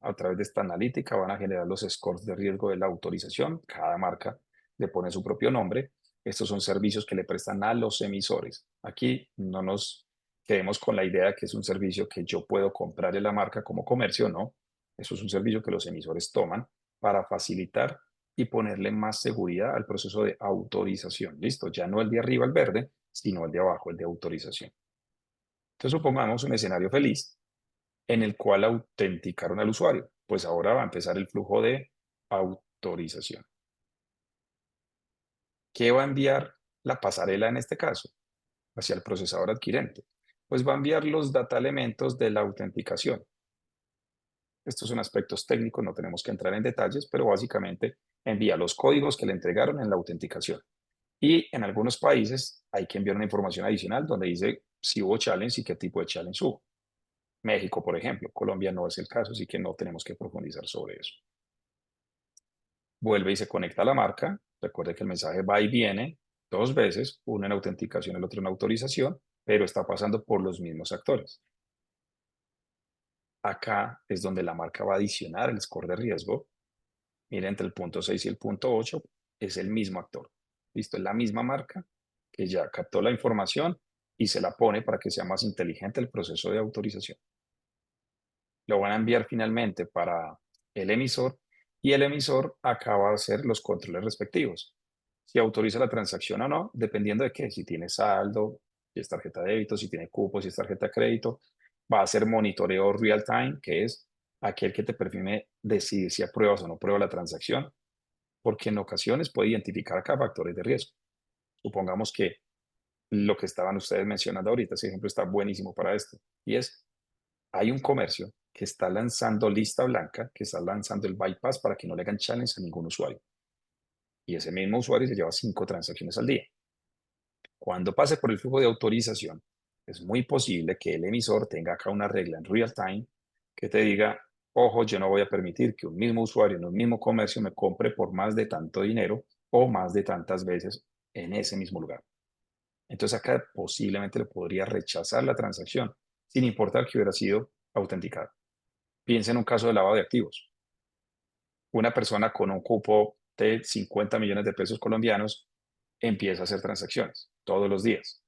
a través de esta analítica, van a generar los scores de riesgo de la autorización. Cada marca le pone su propio nombre. Estos son servicios que le prestan a los emisores. Aquí no nos quedemos con la idea de que es un servicio que yo puedo comprar en la marca como comercio, no. Eso es un servicio que los emisores toman para facilitar y ponerle más seguridad al proceso de autorización. Listo, ya no el de arriba, el verde, sino el de abajo, el de autorización. Entonces, supongamos un escenario feliz en el cual autenticaron al usuario. Pues ahora va a empezar el flujo de autorización. ¿Qué va a enviar la pasarela en este caso? Hacia el procesador adquirente. Pues va a enviar los data elementos de la autenticación. Estos son aspectos técnicos, no tenemos que entrar en detalles, pero básicamente envía los códigos que le entregaron en la autenticación. Y en algunos países hay que enviar una información adicional donde dice si hubo challenge y qué tipo de challenge hubo. México, por ejemplo. Colombia no es el caso, así que no tenemos que profundizar sobre eso. Vuelve y se conecta a la marca. Recuerde que el mensaje va y viene dos veces, uno en autenticación, el otro en autorización, pero está pasando por los mismos actores. Acá es donde la marca va a adicionar el score de riesgo. Mira, entre el punto 6 y el punto 8 es el mismo actor. Listo, es la misma marca que ya captó la información y se la pone para que sea más inteligente el proceso de autorización. Lo van a enviar finalmente para el emisor y el emisor acaba de hacer los controles respectivos. Si autoriza la transacción o no, dependiendo de qué, si tiene saldo, si es tarjeta de débito, si tiene cupo, si es tarjeta de crédito, va a hacer monitoreo real time, que es aquel que te permite decidir si apruebas o no apruebas la transacción, porque en ocasiones puede identificar acá factores de riesgo. Supongamos que lo que estaban ustedes mencionando ahorita, ese ejemplo está buenísimo para esto, y es hay un comercio que está lanzando lista blanca, que está lanzando el bypass para que no le hagan challenge a ningún usuario. Y ese mismo usuario se lleva 5 transacciones al día. Cuando pase por el flujo de autorización, es muy posible que el emisor tenga acá una regla en real time que te diga, ojo, yo no voy a permitir que un mismo usuario en un mismo comercio me compre por más de tanto dinero o más de tantas veces en ese mismo lugar. Entonces acá posiblemente le podría rechazar la transacción sin importar que hubiera sido autenticada. Piensa en un caso de lavado de activos. Una persona con un cupo de 50 millones de pesos colombianos empieza a hacer transacciones todos los días.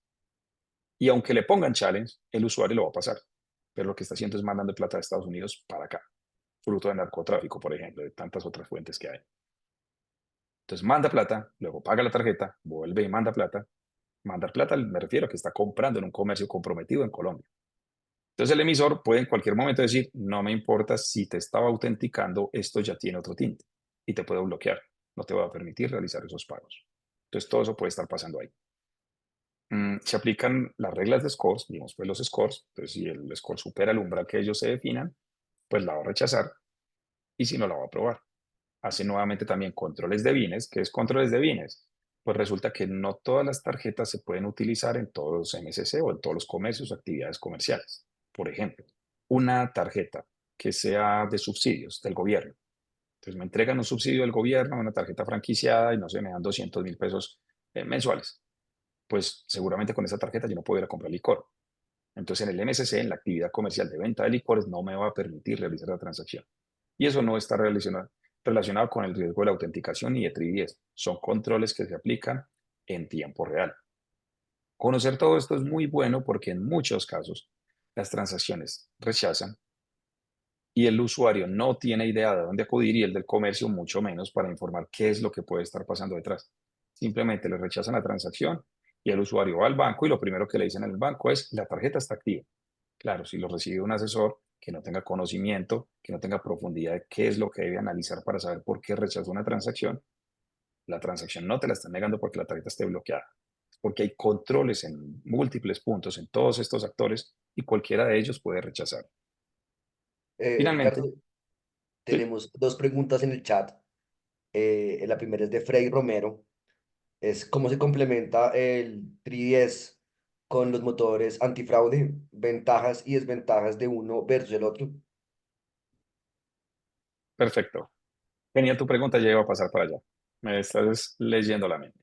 Y aunque le pongan challenge, el usuario lo va a pasar. Pero lo que está haciendo es mandando plata de Estados Unidos para acá, fruto de narcotráfico, por ejemplo, de tantas otras fuentes que hay. Entonces manda plata, luego paga la tarjeta, vuelve y manda plata. Mandar plata me refiero a que está comprando en un comercio comprometido en Colombia. Entonces el emisor puede en cualquier momento decir, no me importa si te estaba autenticando, esto ya tiene otro tinte y te puedo bloquear, no te va a permitir realizar esos pagos. Entonces todo eso puede estar pasando ahí. Se aplican las reglas de scores, digamos pues los scores, entonces si el score supera el umbral que ellos se definan, pues la va a rechazar y si no la va a aprobar. Hace nuevamente también controles de bienes. ¿Qué es controles de bienes? Pues resulta que no todas las tarjetas se pueden utilizar en todos los MSC o en todos los comercios o actividades comerciales. Por ejemplo, una tarjeta que sea de subsidios del gobierno. Entonces me entregan un subsidio del gobierno, una tarjeta franquiciada y no sé, me dan 200.000 pesos mensuales. Pues seguramente con esa tarjeta yo no puedo ir a comprar licor. Entonces en el MSC, en la actividad comercial de venta de licores, no me va a permitir realizar la transacción. Y eso no está relacionado con el riesgo de la autenticación ni de TRI-10. Son controles que se aplican en tiempo real. Conocer todo esto es muy bueno porque en muchos casos las transacciones rechazan y el usuario no tiene idea de dónde acudir y el del comercio mucho menos para informar qué es lo que puede estar pasando detrás. Simplemente le rechazan la transacción y el usuario va al banco y lo primero que le dicen en el banco es la tarjeta está activa. Claro, si lo recibe un asesor que no tenga conocimiento, que no tenga profundidad de qué es lo que debe analizar para saber por qué rechazó una transacción, la transacción no te la están negando porque la tarjeta esté bloqueada. Porque hay controles en múltiples puntos en todos estos actores y cualquiera de ellos puede rechazar. Finalmente, Ricardo, sí, tenemos dos preguntas en el chat. La primera es de Frey Romero. Es cómo se complementa el 3DS con los motores antifraude, ventajas y desventajas de uno versus el otro. perfecto. Genial tu pregunta, ya iba a pasar para allá. Me estás leyendo la mente.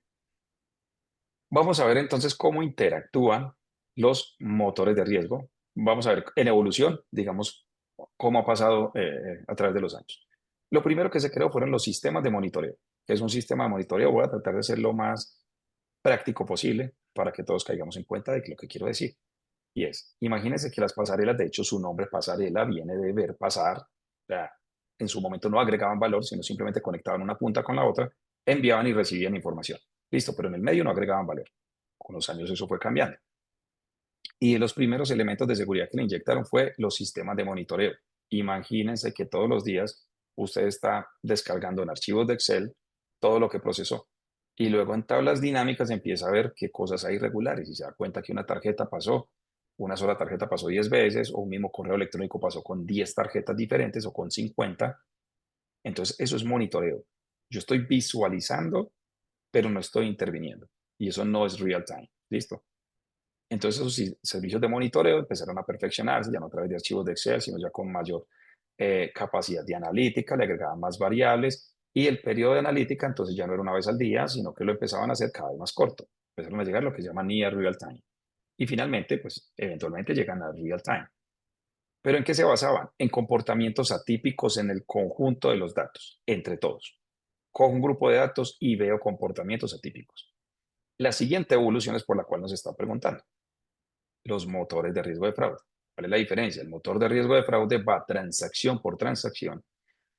Vamos a ver entonces cómo interactúan los motores de riesgo. Vamos a ver en evolución, digamos, cómo ha pasado a través de los años. Lo primero que se creó fueron los sistemas de monitoreo, que es un sistema de monitoreo. Voy a tratar de ser lo más práctico posible para que todos caigamos en cuenta de lo que quiero decir. Y es, imagínense que las pasarelas, de hecho, su nombre pasarela viene de ver pasar. O sea, en su momento no agregaban valor, sino simplemente conectaban una punta con la otra, enviaban y recibían información. Listo, pero en el medio no agregaban valor. Con los años eso fue cambiando. Y los primeros elementos de seguridad que le inyectaron fue los sistemas de monitoreo. Imagínense que todos los días usted está descargando en archivos de Excel todo lo que procesó. Y luego en tablas dinámicas empieza a ver qué cosas hay irregulares y se da cuenta que una tarjeta pasó, una sola tarjeta pasó 10 veces o un mismo correo electrónico pasó con 10 tarjetas diferentes o con 50. Entonces eso es monitoreo. Yo estoy visualizando, pero no estoy interviniendo. Y eso no es real time. ¿Listo? Entonces esos servicios de monitoreo empezaron a perfeccionarse, ya no a través de archivos de Excel, sino ya con mayor capacidad de analítica, le agregaban más variables y el periodo de analítica entonces ya no era una vez al día, sino que lo empezaban a hacer cada vez más corto. Empezaron a llegar a lo que se llama near real time. Y finalmente, pues eventualmente llegan a real time. ¿Pero en qué se basaban? En comportamientos atípicos en el conjunto de los datos, entre todos. Cojo un grupo de datos y veo comportamientos atípicos. La siguiente evolución es por la cual nos está preguntando. los motores de riesgo de fraude. ¿Cuál es la diferencia? El motor de riesgo de fraude va transacción por transacción,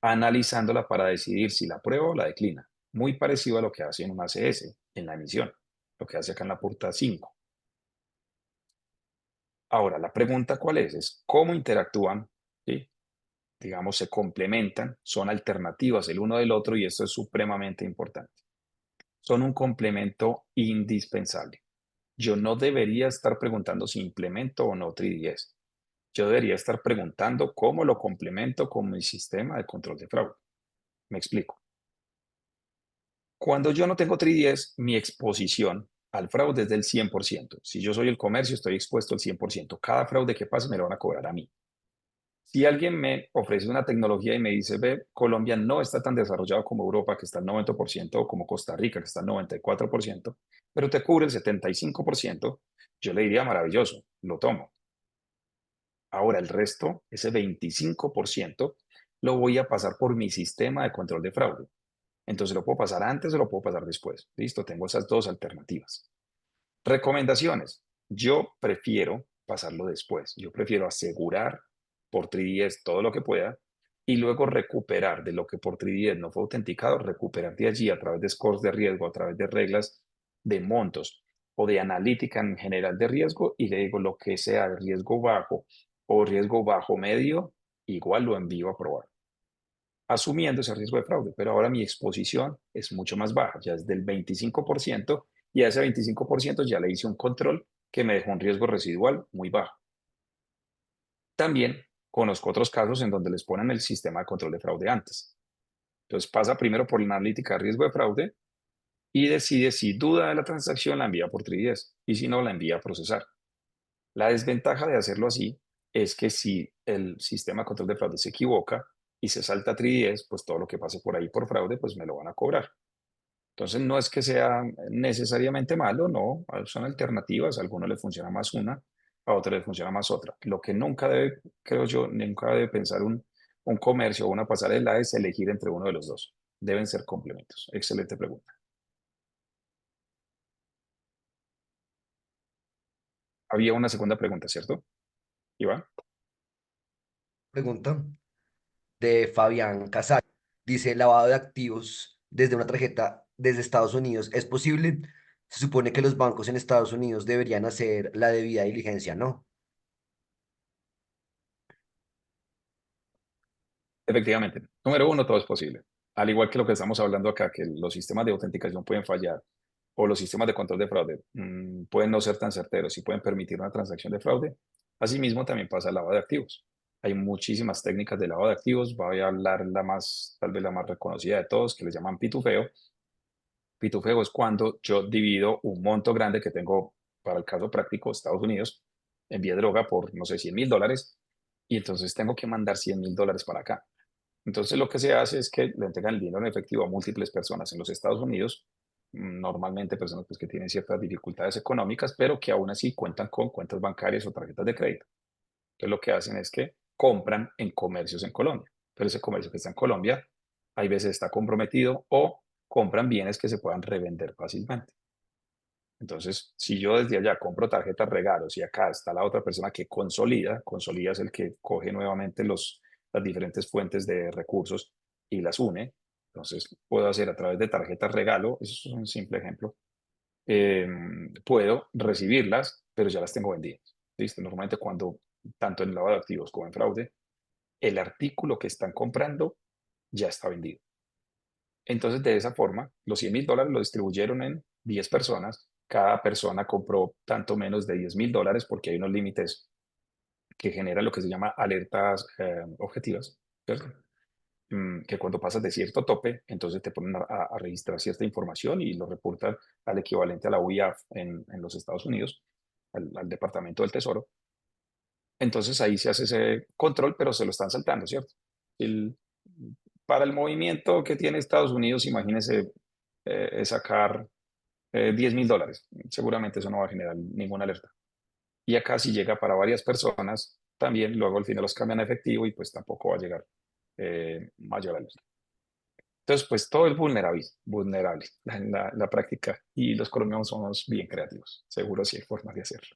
analizándola para decidir si la aprueba o la declina. Muy parecido a lo que hace en un ACS, en la emisión, lo que hace acá en la puerta 5. Ahora, la pregunta cuál es cómo interactúan, ¿sí? Digamos, se complementan, son alternativas el uno del otro y esto es supremamente importante. Son un complemento indispensable. Yo no debería estar preguntando si implemento o no 3DS. Yo debería estar preguntando cómo lo complemento con mi sistema de control de fraude. Me explico. Cuando yo no tengo 3DS, mi exposición al fraude es del 100%. Si yo soy el comercio, estoy expuesto al 100%. Cada fraude que pase me lo van a cobrar a mí. Si alguien me ofrece una tecnología y me dice, ve, Colombia no está tan desarrollado como Europa, que está al 90%, o como Costa Rica, que está al 94%, pero te cubre el 75%, yo le diría, maravilloso, lo tomo. Ahora el resto, ese 25%, lo voy a pasar por mi sistema de control de fraude. Entonces lo puedo pasar antes o lo puedo pasar después. Listo, tengo esas dos alternativas. Recomendaciones. Yo prefiero pasarlo después. Yo prefiero asegurar por 3DS todo lo que pueda y luego recuperar de lo que por 3DS no fue autenticado, recuperar de allí a través de scores de riesgo, a través de reglas de montos o de analítica en general de riesgo y le digo lo que sea de riesgo bajo o riesgo bajo medio, igual lo envío a probar, asumiendo ese riesgo de fraude, pero ahora mi exposición es mucho más baja, ya es del 25% y a ese 25% ya le hice un control que me dejó un riesgo residual muy bajo. También conozco otros casos en donde les ponen el sistema de control de fraude antes. Entonces pasa primero por la analítica de riesgo de fraude y decide si duda de la transacción la envía por 3DS y si no la envía a procesar. La desventaja de hacerlo así es que si el sistema de control de fraude se equivoca y se salta 3DS, pues todo lo que pase por ahí por fraude, pues me lo van a cobrar. Entonces, no es que sea necesariamente malo, no, son alternativas, a algunos les funciona más una, a otros les funciona más otra. Lo que nunca debe, creo yo, nunca debe pensar un comercio o una pasarela es elegir entre uno de los dos. Deben ser complementos. Excelente pregunta. Había una segunda pregunta, ¿cierto, Iván? Pregunta de Fabián Casal. Dice, lavado de activos desde una tarjeta desde Estados Unidos. ¿Es posible? Se supone que los bancos en Estados Unidos deberían hacer la debida diligencia, ¿no? Efectivamente. Número uno, todo es posible. Al igual que lo que estamos hablando acá, que los sistemas de autenticación pueden fallar o los sistemas de control de fraude pueden no ser tan certeros y pueden permitir una transacción de fraude. Asimismo, también pasa el lavado de activos. Hay muchísimas técnicas de lavado de activos. Voy a hablar la más, tal vez la más reconocida de todos, que le llaman pitufeo. Pitufeo es cuando yo divido un monto grande que tengo, para el caso práctico, Estados Unidos, envié droga por, no sé, $100,000 y entonces tengo que mandar $100,000 para acá. Entonces lo que se hace es que le entregan el dinero en efectivo a múltiples personas en los Estados Unidos, normalmente personas pues, que tienen ciertas dificultades económicas, pero que aún así cuentan con cuentas bancarias o tarjetas de crédito. Entonces lo que hacen es que compran en comercios en Colombia, pero ese comercio que está en Colombia hay veces está comprometido o compran bienes que se puedan revender fácilmente. Entonces, si yo desde allá compro tarjetas regalos y acá está la otra persona que consolida es el que coge nuevamente las diferentes fuentes de recursos y las une. Entonces, puedo hacer a través de tarjetas regalo, eso es un simple ejemplo, puedo recibirlas, pero ya las tengo vendidas. ¿Listo? Normalmente cuando, tanto en lavado de activos como en fraude, el artículo que están comprando ya está vendido. Entonces, de esa forma, los $100,000 lo distribuyeron en 10 personas. Cada persona compró tanto menos de $10,000 porque hay unos límites que generan lo que se llama alertas objetivas, ¿cierto? Que cuando pasas de cierto tope, entonces te ponen a registrar cierta información y lo reportan al equivalente a la UIAF en los Estados Unidos, al Departamento del Tesoro. Entonces ahí se hace ese control, pero se lo están saltando, ¿cierto? El, para el movimiento que tiene Estados Unidos, imagínese sacar $10,000. Seguramente eso no va a generar ninguna alerta. Y acá si llega para varias personas, también luego al final los cambian a efectivo y pues tampoco va a llegar mayor alerta. Entonces, pues todo es vulnerable en la práctica y los colombianos somos bien creativos. Seguro sí hay formas de hacerlo.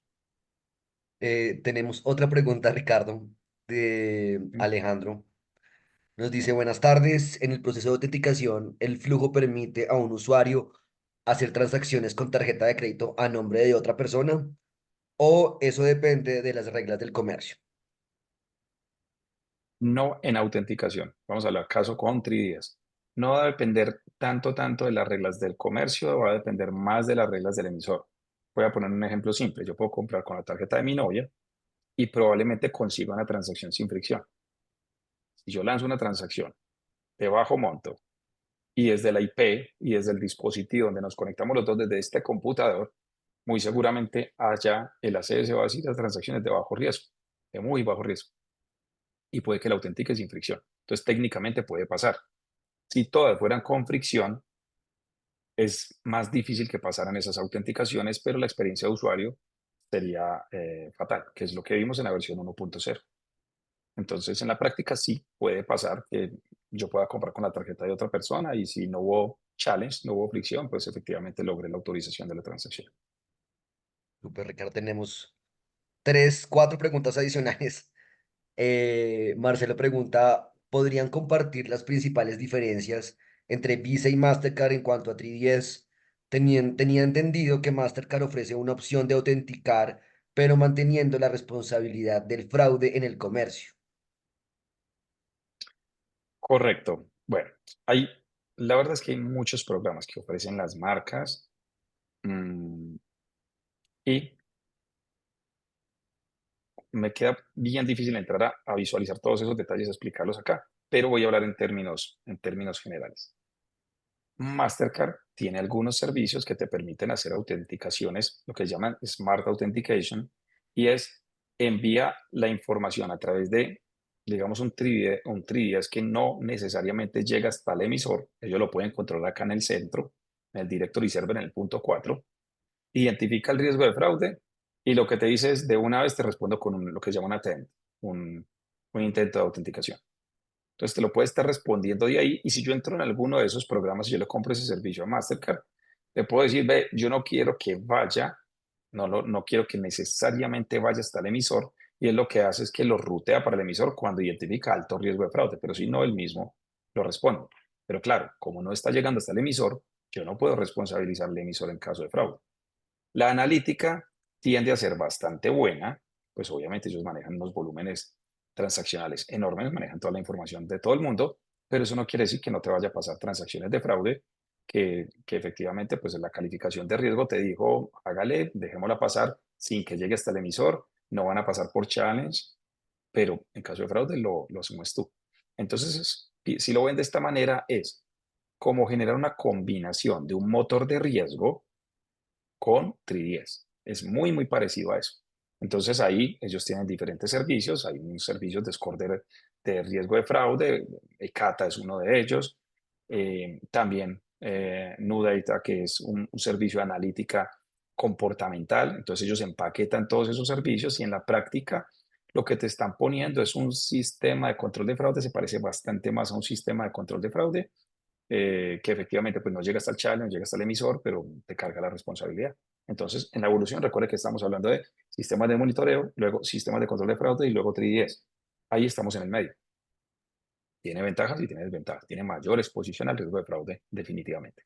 Tenemos otra pregunta, Ricardo, de ¿Mm? Alejandro. Nos dice, buenas tardes. En el proceso de autenticación, ¿el flujo permite a un usuario hacer transacciones con tarjeta de crédito a nombre de otra persona? ¿O eso depende de las reglas del comercio? No en autenticación. Vamos a hablar caso con 3DS. No va a depender tanto de las reglas del comercio, va a depender más de las reglas del emisor. Voy a poner un ejemplo simple. Yo puedo comprar con la tarjeta de mi novia y probablemente consiga una transacción sin fricción. Si yo lanzo una transacción de bajo monto y desde la IP y desde el dispositivo donde nos conectamos los dos desde este computador, muy seguramente haya el ACS va a decir las transacciones de bajo riesgo, de muy bajo riesgo, y puede que la autentique sin fricción. Entonces, técnicamente puede pasar. Si todas fueran con fricción, es más difícil que pasaran esas autenticaciones, pero la experiencia de usuario sería fatal, que es lo que vimos en la versión 1.0. Entonces, en la práctica sí puede pasar que yo pueda comprar con la tarjeta de otra persona y si no hubo challenge, no hubo fricción, pues efectivamente logré la autorización de la transacción. Super, Ricardo, tenemos tres, cuatro preguntas adicionales. Marcelo pregunta, ¿podrían compartir las principales diferencias entre Visa y Mastercard en cuanto a 3DS? Tenía entendido que Mastercard ofrece una opción de autenticar, pero manteniendo la responsabilidad del fraude en el comercio. Correcto. Bueno, hay, la verdad es que hay muchos programas que ofrecen las marcas mm, y me queda bien difícil entrar a visualizar todos esos detalles, explicarlos acá, pero voy a hablar en términos generales. Mastercard tiene algunos servicios que te permiten hacer autenticaciones, lo que llaman Smart Authentication, y es envía la información a través de, digamos, un 3DS que no necesariamente llega hasta el emisor. Ellos lo pueden controlar acá en el centro, en el directory server, en el punto 4. Identifica el riesgo de fraude y lo que te dice es de una vez te respondo con lo que se llama un attempt, un, un intento de autenticación. Entonces te lo puede estar respondiendo de ahí y si yo entro en alguno de esos programas y yo le compro ese servicio a Mastercard, le puedo decir, ve, yo no quiero que vaya, no quiero que necesariamente vaya hasta el emisor y él lo que hace es que lo rutea para el emisor cuando identifica alto riesgo de fraude, pero si no, él mismo lo responde. Pero claro, como no está llegando hasta el emisor, yo no puedo responsabilizar al emisor en caso de fraude. La analítica tiende a ser bastante buena, pues obviamente ellos manejan unos volúmenes transaccionales enormes, manejan toda la información de todo el mundo, pero eso no quiere decir que no te vaya a pasar transacciones de fraude, que efectivamente pues la calificación de riesgo te dijo, hágale, dejémosla pasar sin que llegue hasta el emisor, no van a pasar por challenge, pero en caso de fraude lo asumes tú. Entonces, si lo ven de esta manera, es como generar una combinación de un motor de riesgo con 3DS. Es muy parecido a eso. Entonces ahí ellos tienen diferentes servicios, hay un servicio de score de riesgo de fraude, ECATA es uno de ellos, también NuData, que es un servicio de analítica comportamental, entonces ellos empaquetan todos esos servicios y en la práctica lo que te están poniendo es un sistema de control de fraude, se parece bastante más a un sistema de control de fraude que efectivamente pues no llega hasta el channel, no llega hasta el emisor, pero te carga la responsabilidad. Entonces, en la evolución, recuerde que estamos hablando de sistemas de monitoreo, luego sistemas de control de fraude y luego 3DS. Ahí estamos en el medio. Tiene ventajas y tiene desventajas. Tiene mayor exposición al riesgo de fraude, definitivamente.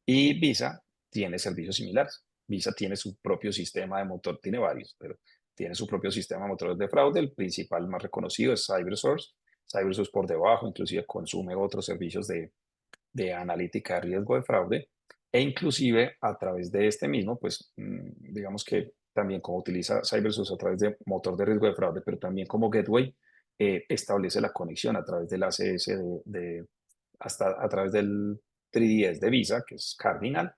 Y Visa tiene servicios similares. Visa tiene su propio sistema de motor, tiene varios, pero tiene su propio sistema de motores de fraude. El principal más reconocido es CyberSource. CyberSource por debajo, inclusive consume otros servicios de analítica de riesgo de fraude e inclusive a través de este mismo, pues digamos que también como utiliza CyberSource a través de motor de riesgo de fraude, pero también como gateway, establece la conexión a través del ACS hasta a través del 3DS de Visa, que es Cardinal,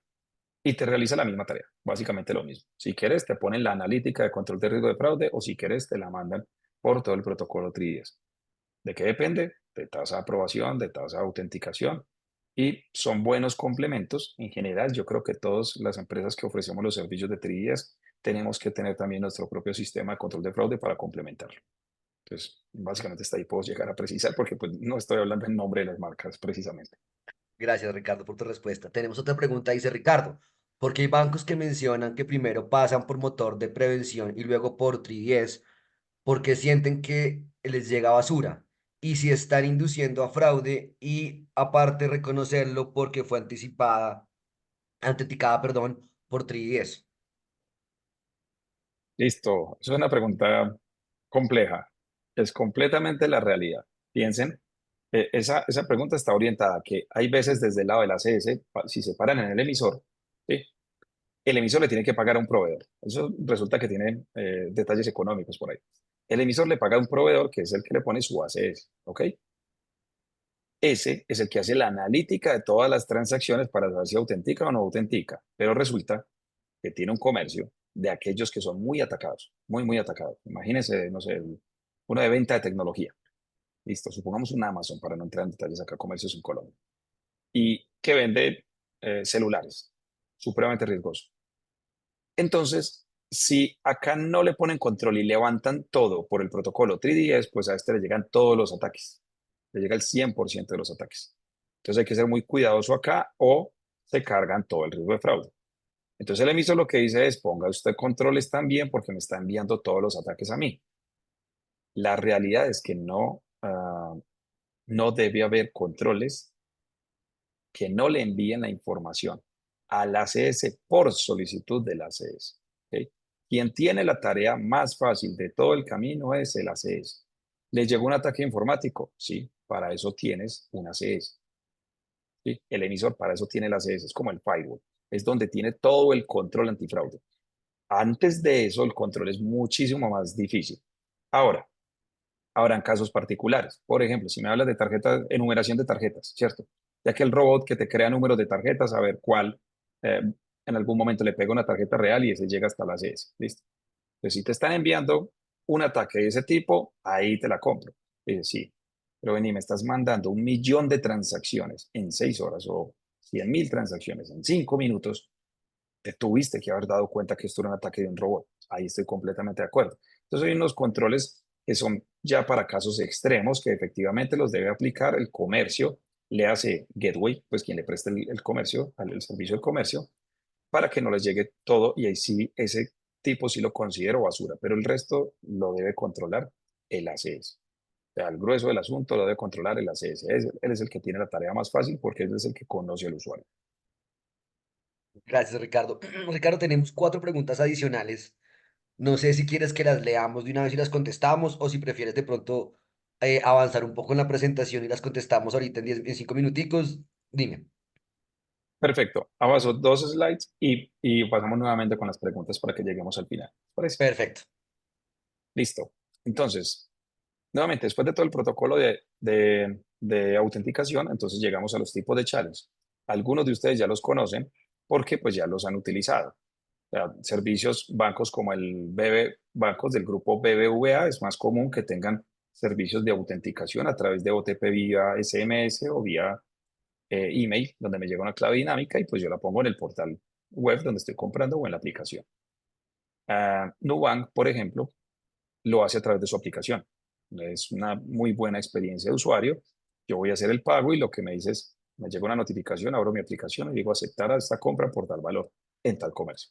y te realiza la misma tarea, básicamente lo mismo. Si quieres, te ponen la analítica de control de riesgo de fraude o si quieres, te la mandan por todo el protocolo 3DS. ¿De qué depende? De tasa de aprobación, de tasa de autenticación y son buenos complementos. En general, yo creo que todas las empresas que ofrecemos los servicios de 3DS tenemos que tener también nuestro propio sistema de control de fraude para complementarlo. Entonces, básicamente hasta ahí puedo llegar a precisar porque pues, no estoy hablando en nombre de las marcas precisamente. Gracias, Ricardo, por tu respuesta. Tenemos otra pregunta, dice Ricardo. Porque hay bancos que mencionan que primero pasan por motor de prevención y luego por 3DS porque sienten que les llega basura. Y si están induciendo a fraude y aparte reconocerlo porque fue autenticada, perdón, por 3DS. Listo, es una pregunta compleja. Es completamente la realidad. Piensen, esa pregunta está orientada a que hay veces desde el lado de la CS, si se paran en el emisor, ¿sí? El emisor le tiene que pagar a un proveedor. Eso resulta que tiene detalles económicos por ahí. El emisor le paga a un proveedor que es el que le pone su ACS, ¿ok? Ese es el que hace la analítica de todas las transacciones para saber si autentica o no autentica. Pero resulta que tiene un comercio de aquellos que son muy atacados, muy, muy atacados. Imagínense, no sé, uno de venta de tecnología. Listo, supongamos un Amazon, para no entrar en detalles acá, comercios en Colombia. Y que vende celulares, supremamente riesgoso. Entonces, si acá no le ponen control y levantan todo por el protocolo 3DS, pues a este le llegan todos los ataques. Le llega el 100% de los ataques. Entonces hay que ser muy cuidadoso acá o se cargan todo el riesgo de fraude. Entonces el emisor lo que dice es, ponga usted controles también porque me está enviando todos los ataques a mí. La realidad es que no, no debe haber controles que no le envíen la información al ACS por solicitud del ACS. ¿Ok? Quien tiene la tarea más fácil de todo el camino es el ACS. ¿Le llegó un ataque informático? Sí, para eso tienes un ACS. ¿Sí? El emisor para eso tiene el ACS, es como el firewall, es donde tiene todo el control antifraude. Antes de eso, el control es muchísimo más difícil. Ahora, habrán casos particulares. Por ejemplo, si me hablas de tarjetas, enumeración de tarjetas, ¿cierto? Ya que el robot que te crea números de tarjetas, a ver cuál en algún momento le pega una tarjeta real y ese llega hasta la CS. ¿Listo? Entonces, si te están enviando un ataque de ese tipo, ahí te la compro. Dices, sí, pero vení, me estás mandando 1.000.000 de transacciones en 6 horas o 100.000 transacciones en 5 minutos, te tuviste que haber dado cuenta que esto era un ataque de un robot. Ahí estoy completamente de acuerdo. Entonces hay unos controles que son ya para casos extremos que efectivamente los debe aplicar el comercio, le hace gateway, pues quien le presta el comercio, el servicio del comercio, para que no les llegue todo y ahí sí, ese tipo sí lo considero basura, pero el resto lo debe controlar el ACS. O sea, el grueso del asunto lo debe controlar el ACS. Él es el que tiene la tarea más fácil porque él es el que conoce al usuario. Gracias, Ricardo. Ricardo, tenemos cuatro preguntas adicionales. No sé si quieres que las leamos de una vez y las contestamos o si prefieres de pronto avanzar un poco en la presentación y las contestamos ahorita en 5 minuticos. Dime. Perfecto. Avanzo 2 slides y pasamos nuevamente con las preguntas para que lleguemos al final. ¿Les parece? Perfecto. Listo. Entonces, nuevamente, después de todo el protocolo de autenticación, entonces llegamos a los tipos de challenge. Algunos de ustedes ya los conocen porque pues ya los han utilizado. O sea, servicios, bancos como el bancos del grupo BBVA, es más común que tengan servicios de autenticación a través de OTP vía SMS o vía email, donde me llega una clave dinámica y pues yo la pongo en el portal web donde estoy comprando o en la aplicación. Nubank, por ejemplo, lo hace a través de su aplicación. Es una muy buena experiencia de usuario. Yo voy a hacer el pago y lo que me dice es, me llega una notificación, abro mi aplicación y digo aceptar a esta compra por tal valor en tal comercio.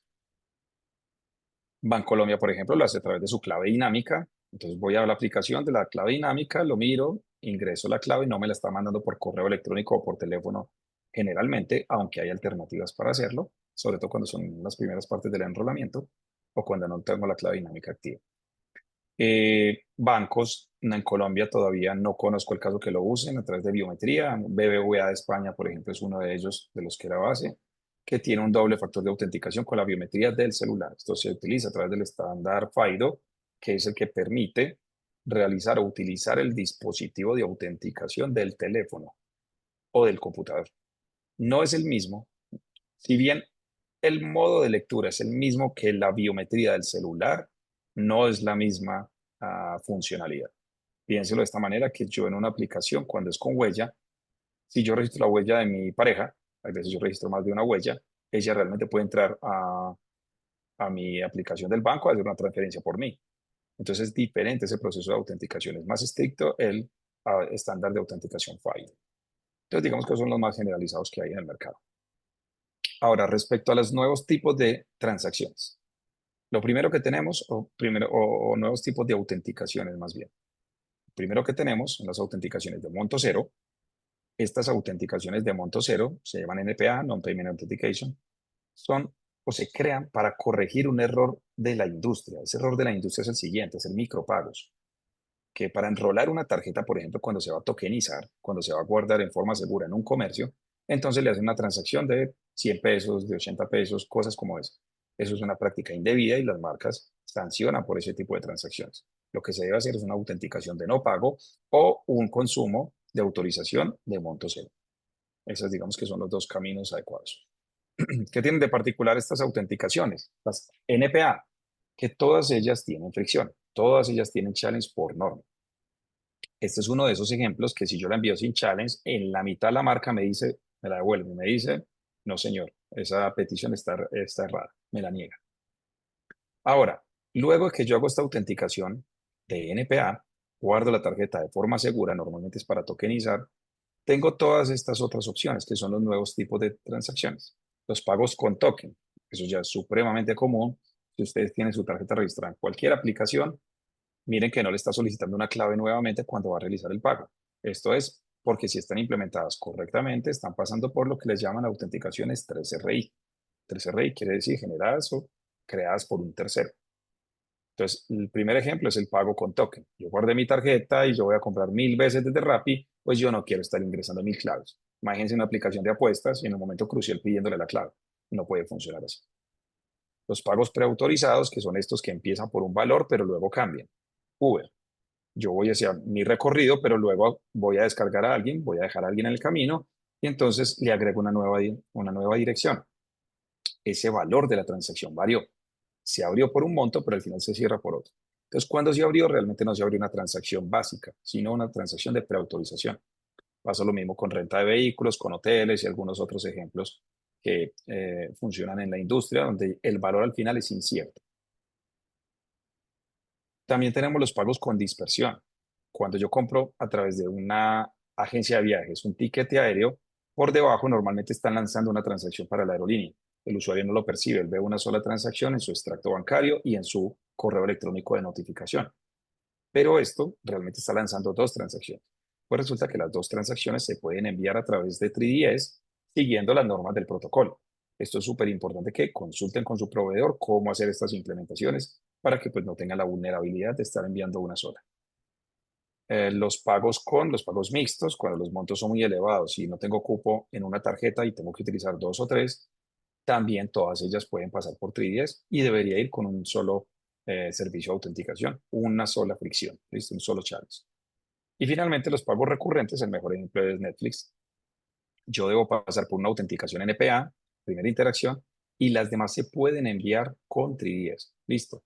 Bancolombia, por ejemplo, lo hace a través de su clave dinámica. Entonces voy a la aplicación de la clave dinámica, lo miro, ingreso la clave y no me la está mandando por correo electrónico o por teléfono generalmente, aunque hay alternativas para hacerlo, sobre todo cuando son las primeras partes del enrolamiento o cuando no tengo la clave dinámica activa. Bancos en Colombia todavía no conozco el caso que lo usen a través de biometría. BBVA de España, por ejemplo, es uno de ellos, de los que era base, que tiene un doble factor de autenticación con la biometría del celular. Esto se utiliza a través del estándar FIDO, que es el que permite realizar o utilizar el dispositivo de autenticación del teléfono o del computador. No es el mismo, si bien el modo de lectura es el mismo que la biometría del celular, no es la misma funcionalidad. Piénselo de esta manera, que yo en una aplicación, cuando es con huella, si yo registro la huella de mi pareja, a veces yo registro más de una huella, ella realmente puede entrar a mi aplicación del banco a hacer una transferencia por mí. Entonces es diferente ese proceso de autenticación, es más estricto el estándar de autenticación FIDO. Entonces digamos que son los más generalizados que hay en el mercado. Ahora, respecto a los nuevos tipos de transacciones. Lo primero que tenemos, o nuevos tipos de autenticaciones más bien. Primero que tenemos son las autenticaciones de monto cero. Estas autenticaciones de monto cero se llaman NPA, Non-Payment Authentication, son o se crean para corregir un error de la industria. Ese error de la industria es el siguiente, es el micropagos, que para enrolar una tarjeta, por ejemplo, cuando se va a tokenizar, cuando se va a guardar en forma segura en un comercio, entonces le hacen una transacción de 100 pesos, de 80 pesos, cosas como esa. Eso es una práctica indebida y las marcas sancionan por ese tipo de transacciones. Lo que se debe hacer es una autenticación de no pago o un consumo de autorización de monto cero. Esos digamos que son los dos caminos adecuados. ¿Qué tienen de particular estas autenticaciones? Las NPA, que todas ellas tienen fricción, todas ellas tienen challenge por norma. Este es uno de esos ejemplos que si yo la envío sin challenge, en la mitad la marca me dice, me la devuelve, me dice, no señor, esa petición está errada, me la niega. Ahora, luego de que yo hago esta autenticación de NPA, guardo la tarjeta de forma segura, normalmente es para tokenizar, tengo todas estas otras opciones que son los nuevos tipos de transacciones. Los pagos con token, eso ya es supremamente común. Si ustedes tienen su tarjeta registrada en cualquier aplicación, miren que no le está solicitando una clave nuevamente cuando va a realizar el pago. Esto es porque si están implementadas correctamente, están pasando por lo que les llaman autenticaciones 3RI. 3RI quiere decir generadas o creadas por un tercero. Entonces, el primer ejemplo es el pago con token. Yo guardé mi tarjeta y yo voy a comprar 1000 veces desde Rappi, pues yo no quiero estar ingresando 1000 claves. Imagínense una aplicación de apuestas y en un momento crucial pidiéndole la clave. No puede funcionar así. Los pagos preautorizados, que son estos que empiezan por un valor, pero luego cambian. Uber. Yo voy hacia mi recorrido, pero luego voy a descargar a alguien, voy a dejar a alguien en el camino y entonces le agrego una nueva dirección. Ese valor de la transacción varió. Se abrió por un monto, pero al final se cierra por otro. Entonces, cuando se abrió, realmente no se abrió una transacción básica, sino una transacción de preautorización. Pasa lo mismo con renta de vehículos, con hoteles y algunos otros ejemplos que funcionan en la industria, donde el valor al final es incierto. También tenemos los pagos con dispersión. Cuando yo compro a través de una agencia de viajes un tiquete aéreo, por debajo normalmente están lanzando una transacción para la aerolínea. El usuario no lo percibe, él ve una sola transacción en su extracto bancario y en su correo electrónico de notificación. Pero esto realmente está lanzando dos transacciones. Pues resulta que las dos transacciones se pueden enviar a través de 3DS siguiendo las normas del protocolo. Esto es súper importante que consulten con su proveedor cómo hacer estas implementaciones para que pues, no tengan la vulnerabilidad de estar enviando una sola. Los pagos mixtos, cuando los montos son muy elevados y no tengo cupo en una tarjeta y tengo que utilizar dos o tres, también todas ellas pueden pasar por 3DS y debería ir con un solo servicio de autenticación, una sola fricción, ¿listo? Un solo challenge. Y finalmente los pagos recurrentes, el mejor ejemplo es Netflix. Yo debo pasar por una autenticación NPA, primera interacción, y las demás se pueden enviar con 3DS. Listo.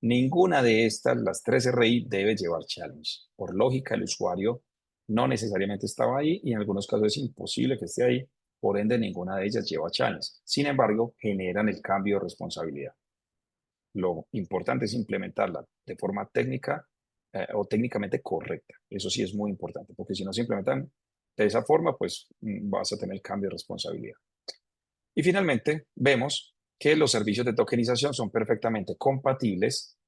Ninguna de estas, las 3RI, debe llevar challenge. Por lógica, el usuario no necesariamente estaba ahí y en algunos casos es imposible que esté ahí. Por ende, ninguna de ellas lleva challenge. Sin embargo, generan el cambio de responsabilidad. Lo importante es implementarla de forma técnica o técnicamente correcta. Eso sí es muy importante, porque si no se implementan de esa forma, pues vas a tener cambio de responsabilidad. Y finalmente, vemos que los servicios de tokenización son perfectamente compatibles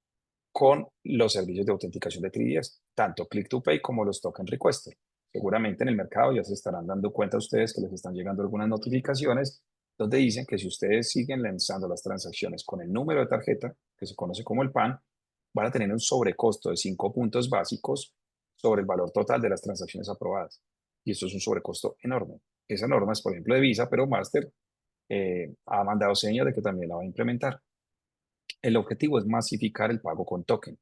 con los servicios de autenticación de 3DS, tanto Click2Pay como los Token Requester. Seguramente en el mercado ya se estarán dando cuenta ustedes que les están llegando algunas notificaciones donde dicen que si ustedes siguen lanzando las transacciones con el número de tarjeta, que se conoce como el PAN, van a tener un sobrecosto de 5 puntos básicos sobre el valor total de las transacciones aprobadas. Y esto es un sobrecosto enorme. Esa norma es, por ejemplo, de Visa, pero Master ha mandado señas de que también la va a implementar. El objetivo es masificar el pago con token.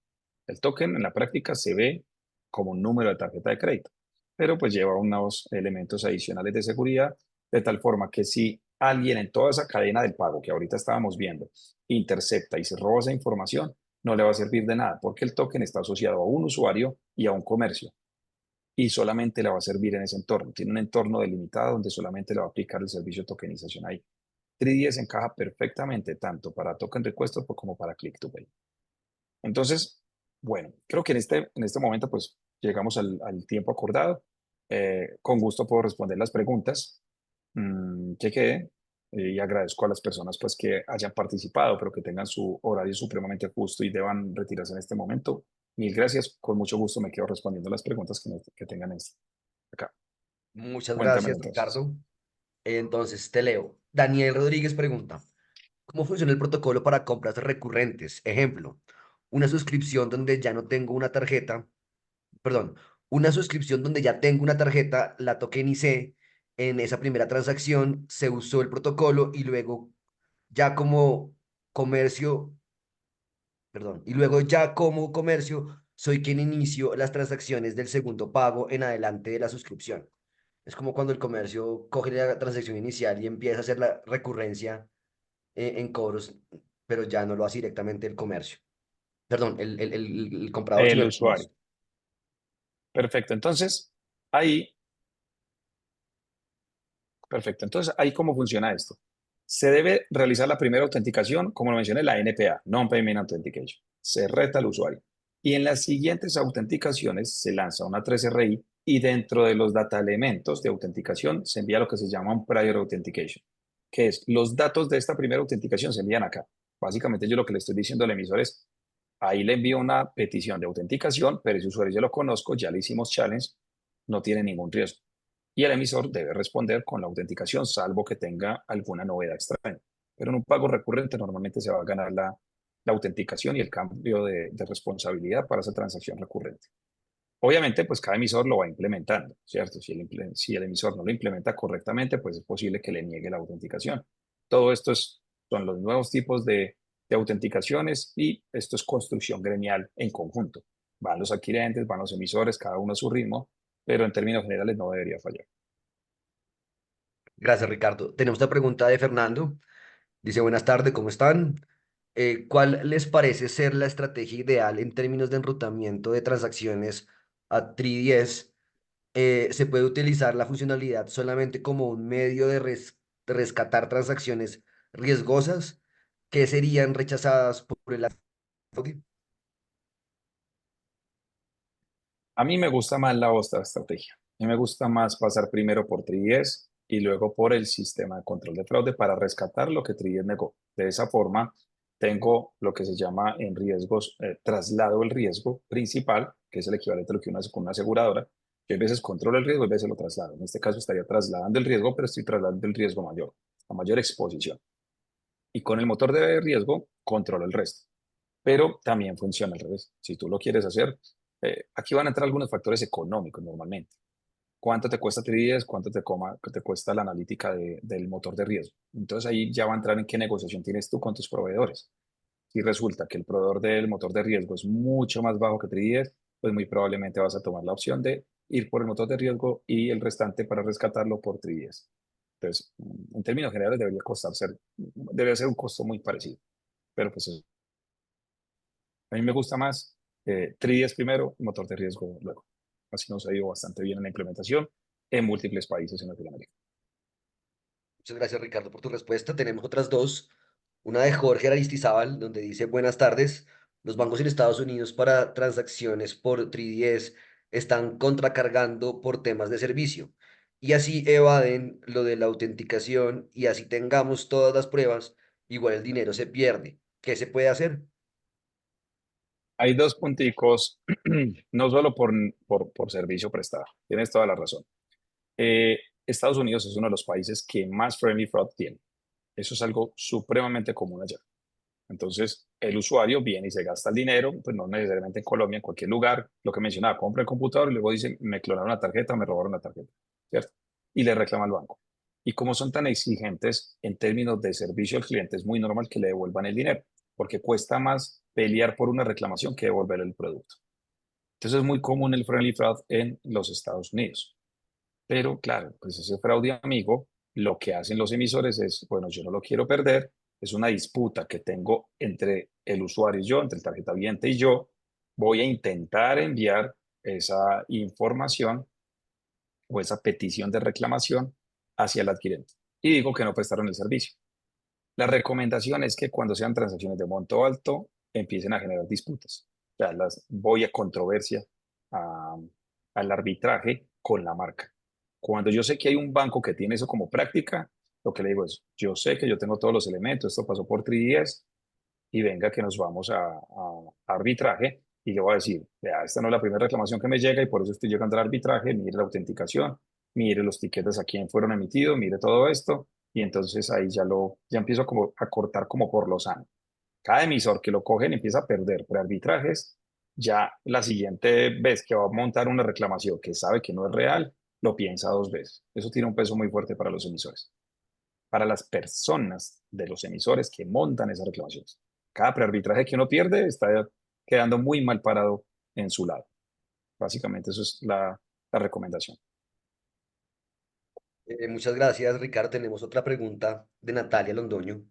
El token en la práctica se ve como un número de tarjeta de crédito, pero pues lleva unos elementos adicionales de seguridad, de tal forma que si alguien en toda esa cadena del pago que ahorita estábamos viendo intercepta y se roba esa información, no le va a servir de nada porque el token está asociado a un usuario y a un comercio y solamente le va a servir en ese entorno. Tiene un entorno delimitado donde solamente le va a aplicar el servicio de tokenización ahí. 3DS encaja perfectamente tanto para Token Request como para Click to Pay. Entonces, bueno, creo que en este momento pues llegamos al tiempo acordado. Con gusto puedo responder las preguntas que quede. y agradezco a las personas pues que hayan participado, pero que tengan su horario supremamente justo y deban retirarse en este momento. Mil gracias, con mucho gusto me quedo respondiendo las preguntas que tengan acá. Muchas Cuéntamelo gracias, entonces. Ricardo. Entonces te leo. Daniel Rodríguez pregunta, ¿cómo funciona el protocolo para compras recurrentes? Ejemplo, una suscripción donde ya no tengo una tarjeta, perdón, una suscripción donde ya tengo una tarjeta, la tokenicé, en esa primera transacción se usó el protocolo y luego ya como comercio, perdón, y luego ya como comercio soy quien inicio las transacciones del segundo pago en adelante de la suscripción. Es como cuando el comercio coge la transacción inicial y empieza a hacer la recurrencia en cobros, pero ya no lo hace directamente el comercio. Perdón, el comprador, sino El el comercio. usuario. Perfecto. Entonces, ahí, perfecto. Entonces, ahí cómo funciona esto. Se debe realizar la primera autenticación, como lo mencioné, la NPA, Non-Payment Authentication. Se reta al usuario. Y en las siguientes autenticaciones se lanza una 3RI y dentro de los data elementos de autenticación se envía lo que se llama un Prior Authentication, que es los datos de esta primera autenticación se envían acá. Básicamente yo lo que le estoy diciendo al emisor es, ahí le envío una petición de autenticación, pero ese usuario ya lo conozco, ya le hicimos challenge, no tiene ningún riesgo. Y el emisor debe responder con la autenticación, salvo que tenga alguna novedad extraña. Pero en un pago recurrente normalmente se va a ganar la autenticación y el cambio de responsabilidad para esa transacción recurrente. Obviamente, pues cada emisor lo va implementando, ¿cierto? Si el emisor no lo implementa correctamente, pues es posible que le niegue la autenticación. Todo esto son los nuevos tipos de autenticaciones y esto es construcción gremial en conjunto. Van los adquirentes, van los emisores, cada uno a su ritmo, pero en términos generales no debería fallar. Gracias, Ricardo. Tenemos otra pregunta de Fernando. Dice, buenas tardes, ¿cómo están? ¿Cuál les parece ser la estrategia ideal en términos de enrutamiento de transacciones a 3DS? ¿Se puede utilizar la funcionalidad solamente como un medio de rescatar transacciones riesgosas que serían rechazadas por el audio? A mí me gusta más la otra estrategia. A mí me gusta más pasar primero por TRIES y luego por el sistema de control de fraude para rescatar lo que TRIES negó. De esa forma, tengo lo que se llama en riesgos, traslado el riesgo principal, que es el equivalente a lo que uno hace con una aseguradora. Yo a veces controlo el riesgo y a veces lo traslado. En este caso estaría trasladando el riesgo, pero estoy trasladando el riesgo mayor, a mayor exposición. Y con el motor de riesgo, controlo el resto, pero también funciona al revés. Si tú lo quieres hacer, aquí van a entrar algunos factores económicos normalmente. ¿Cuánto te cuesta 3DS? ¿Cuánto te cuesta la analítica del motor de riesgo? Entonces ahí ya va a entrar en qué negociación tienes tú con tus proveedores. Si resulta que el proveedor del motor de riesgo es mucho más bajo que 3DS, pues muy probablemente vas a tomar la opción de ir por el motor de riesgo y el restante para rescatarlo por 3DS. Entonces, en términos generales debería ser un costo muy parecido, pero pues a mí me gusta más 3DS primero, motor de riesgo luego. Así nos ha ido bastante bien en la implementación en múltiples países en Latinoamérica. Muchas gracias, Ricardo, por tu respuesta. Tenemos otras dos. Una de Jorge Aristizábal, donde dice, buenas tardes. Los bancos en Estados Unidos para transacciones por 3DS están contracargando por temas de servicio. Y así evaden lo de la autenticación y así tengamos todas las pruebas, igual el dinero se pierde. ¿Qué se puede hacer? Hay dos punticos, no solo por servicio prestado, tienes toda la razón. Eh, Estados Unidos es uno de los países que más friendly fraud tiene. Eso es algo supremamente común allá. Entonces, el usuario viene y se gasta el dinero, pues no necesariamente en Colombia, en cualquier lugar, lo que mencionaba, compra el computador y luego dice, me clonaron la tarjeta, me robaron la tarjeta, ¿cierto? Y le reclama al banco. Y como son tan exigentes en términos de servicio al cliente, es muy normal que le devuelvan el dinero, porque cuesta más pelear por una reclamación que devolver el producto. Entonces es muy común el friendly fraud en los Estados Unidos. Pero claro, pues ese fraude amigo, lo que hacen los emisores es, bueno, yo no lo quiero perder, es una disputa que tengo entre el usuario y yo, entre el tarjeta cliente y yo, voy a intentar enviar esa información o esa petición de reclamación hacia el adquirente. Y digo que no prestaron el servicio. La recomendación es que cuando sean transacciones de monto alto, empiecen a generar disputas. O sea, las voy a controversia a- al arbitraje con la marca. Cuando yo sé que hay un banco que tiene eso como práctica, lo que le digo es, yo sé que yo tengo todos los elementos, esto pasó por 3DS y venga que nos vamos a arbitraje y yo voy a decir, vea, esta no es la primera reclamación que me llega y por eso estoy llegando al arbitraje, mire la autenticación, mire los tiquetes a quién fueron emitidos, mire todo esto y entonces ahí ya empiezo como a cortar como por lo sano. Cada emisor que lo cogen empieza a perder prearbitrajes, ya la siguiente vez que va a montar una reclamación que sabe que no es real, lo piensa dos veces. Eso tiene un peso muy fuerte para los emisores, para las personas de los emisores que montan esas reclamaciones. Cada prearbitraje que uno pierde está quedando muy mal parado en su lado. Básicamente eso es la recomendación. Muchas gracias, Ricardo. Tenemos otra pregunta de Natalia Londoño.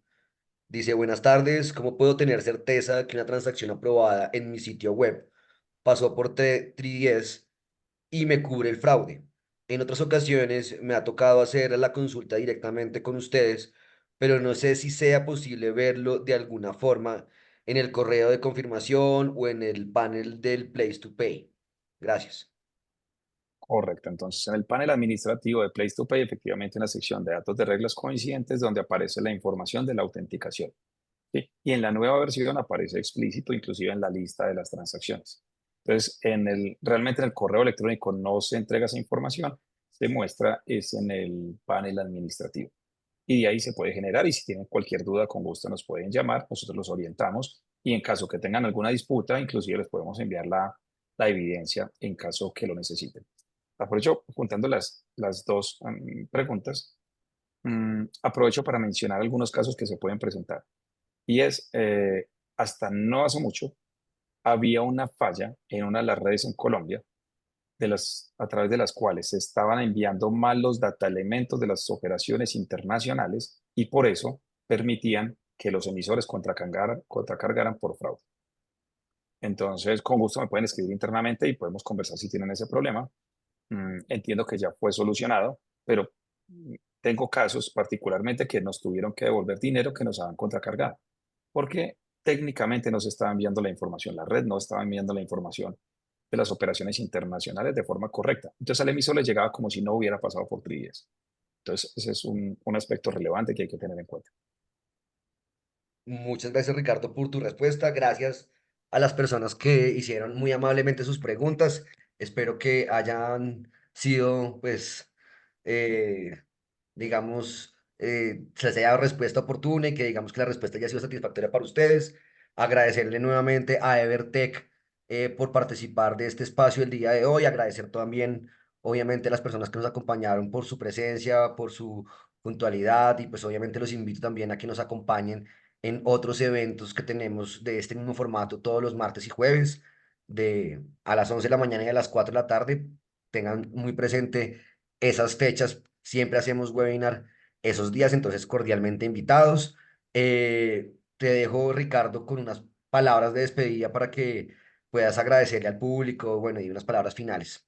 Dice, buenas tardes, ¿cómo puedo tener certeza de que una transacción aprobada en mi sitio web pasó por 3DS y me cubre el fraude? En otras ocasiones me ha tocado hacer la consulta directamente con ustedes, pero no sé si sea posible verlo de alguna forma en el correo de confirmación o en el panel del Place to Pay. Gracias. Correcto. Entonces, en el panel administrativo de Place to Pay, efectivamente, una sección de datos de reglas coincidentes donde aparece la información de la autenticación. ¿Sí? Y en la nueva versión aparece explícito, inclusive en la lista de las transacciones. Entonces, realmente en el correo electrónico no se entrega esa información, se muestra es en el panel administrativo. Y de ahí se puede generar y si tienen cualquier duda, con gusto nos pueden llamar, nosotros los orientamos y en caso que tengan alguna disputa, inclusive les podemos enviar la evidencia en caso que lo necesiten. Aprovecho, juntando las dos preguntas, aprovecho para mencionar algunos casos que se pueden presentar. Y es, hasta no hace mucho, había una falla en una de las redes en Colombia, a través de las cuales se estaban enviando mal los data elementos de las operaciones internacionales y por eso permitían que los emisores contracargaran por fraude. Entonces, con gusto me pueden escribir internamente y podemos conversar si tienen ese problema. Entiendo que ya fue solucionado, pero tengo casos particularmente que nos tuvieron que devolver dinero que nos habían contracargado, porque técnicamente no se estaba enviando la información, la red no estaba enviando la información de las operaciones internacionales de forma correcta. Entonces al emisor le llegaba como si no hubiera pasado por 3DS. Entonces ese es un aspecto relevante que hay que tener en cuenta. Muchas gracias, Ricardo, por tu respuesta. Gracias a las personas que hicieron muy amablemente sus preguntas. Espero que hayan sido, pues, eh, digamos, se les haya dado respuesta oportuna y que digamos que la respuesta haya sido satisfactoria para ustedes. Agradecerle nuevamente a Evertech por participar de este espacio el día de hoy. Agradecer también, obviamente, a las personas que nos acompañaron por su presencia, por su puntualidad y pues obviamente los invito también a que nos acompañen en otros eventos que tenemos de este mismo formato todos los martes y jueves, de a las 11 de la mañana y a las 4 de la tarde. Tengan muy presente esas fechas. Siempre hacemos webinar esos días, entonces cordialmente invitados. Te dejo, Ricardo, con unas palabras de despedida para que puedas agradecerle al público, bueno, y unas palabras finales.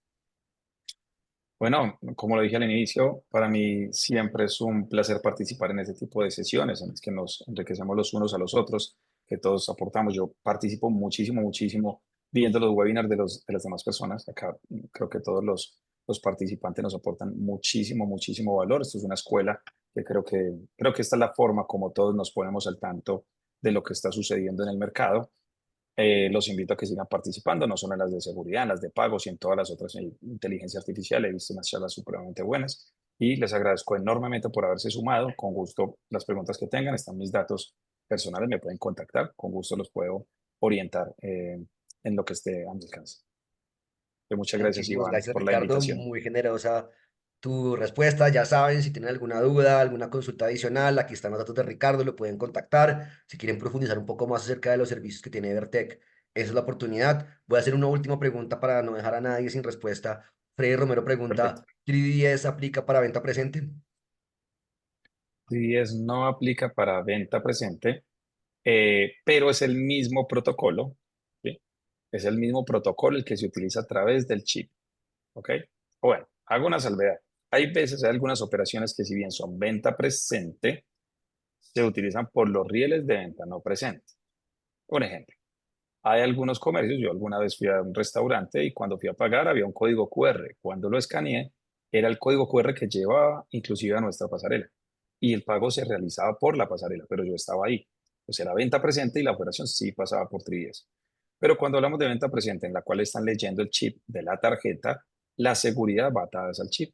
Bueno, como lo dije al inicio, para mí siempre es un placer participar en este tipo de sesiones en las que nos enriquecemos los unos a los otros, que todos aportamos. Yo participo muchísimo, muchísimo viendo los webinars de las demás personas. Acá creo que todos los participantes nos aportan muchísimo, muchísimo valor. Esto es una escuela que creo que esta es la forma como todos nos ponemos al tanto de lo que está sucediendo en el mercado. Los invito a que sigan participando, no solo en las de seguridad, en las de pagos y en todas las otras inteligencia artificial. He visto unas charlas supremamente buenas y les agradezco enormemente por haberse sumado. Con gusto, las preguntas que tengan, están mis datos personales, me pueden contactar. Con gusto los puedo orientar en lo que esté a mi alcance. Muchas gracias, Muchísimas Iván, gracias, por la Ricardo. invitación. Muy generosa tu respuesta. Ya saben, si tienen alguna duda, alguna consulta adicional, aquí están los datos de Ricardo, lo pueden contactar. Si quieren profundizar un poco más acerca de los servicios que tiene Evertech, esa es la oportunidad. Voy a hacer una última pregunta para no dejar a nadie sin respuesta. Freddy Romero Perfecto. pregunta, ¿3DS aplica para venta presente? 10 no aplica para venta presente, pero es el mismo protocolo, ¿sí? Es el mismo protocolo el que se utiliza a través del chip. ¿Ok? Bueno, hago una salvedad. Hay veces, hay algunas operaciones que si bien son venta presente, se utilizan por los rieles de venta no presente. Un ejemplo, hay algunos comercios, yo alguna vez fui a un restaurante y cuando fui a pagar había un código QR. Cuando lo escaneé, era el código QR que llevaba inclusive a nuestra pasarela. y el pago se realizaba por la pasarela, pero yo estaba ahí. O sea, la venta presente y la operación sí pasaba por 3DS. Pero cuando hablamos de venta presente, en la cual están leyendo el chip de la tarjeta, la seguridad va atada al chip,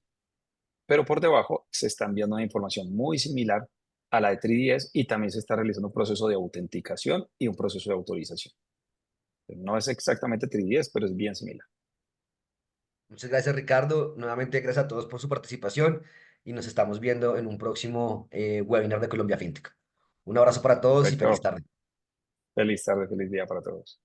pero por debajo se está enviando una información muy similar a la de 3DS y también se está realizando un proceso de autenticación y un proceso de autorización. No es exactamente 3DS, pero es bien similar. Muchas gracias, Ricardo. Nuevamente, gracias a todos por su participación y nos estamos viendo en un próximo webinar de Colombia FinTech. Un abrazo para todos y feliz Perfecto. tarde. Feliz tarde, feliz día para todos.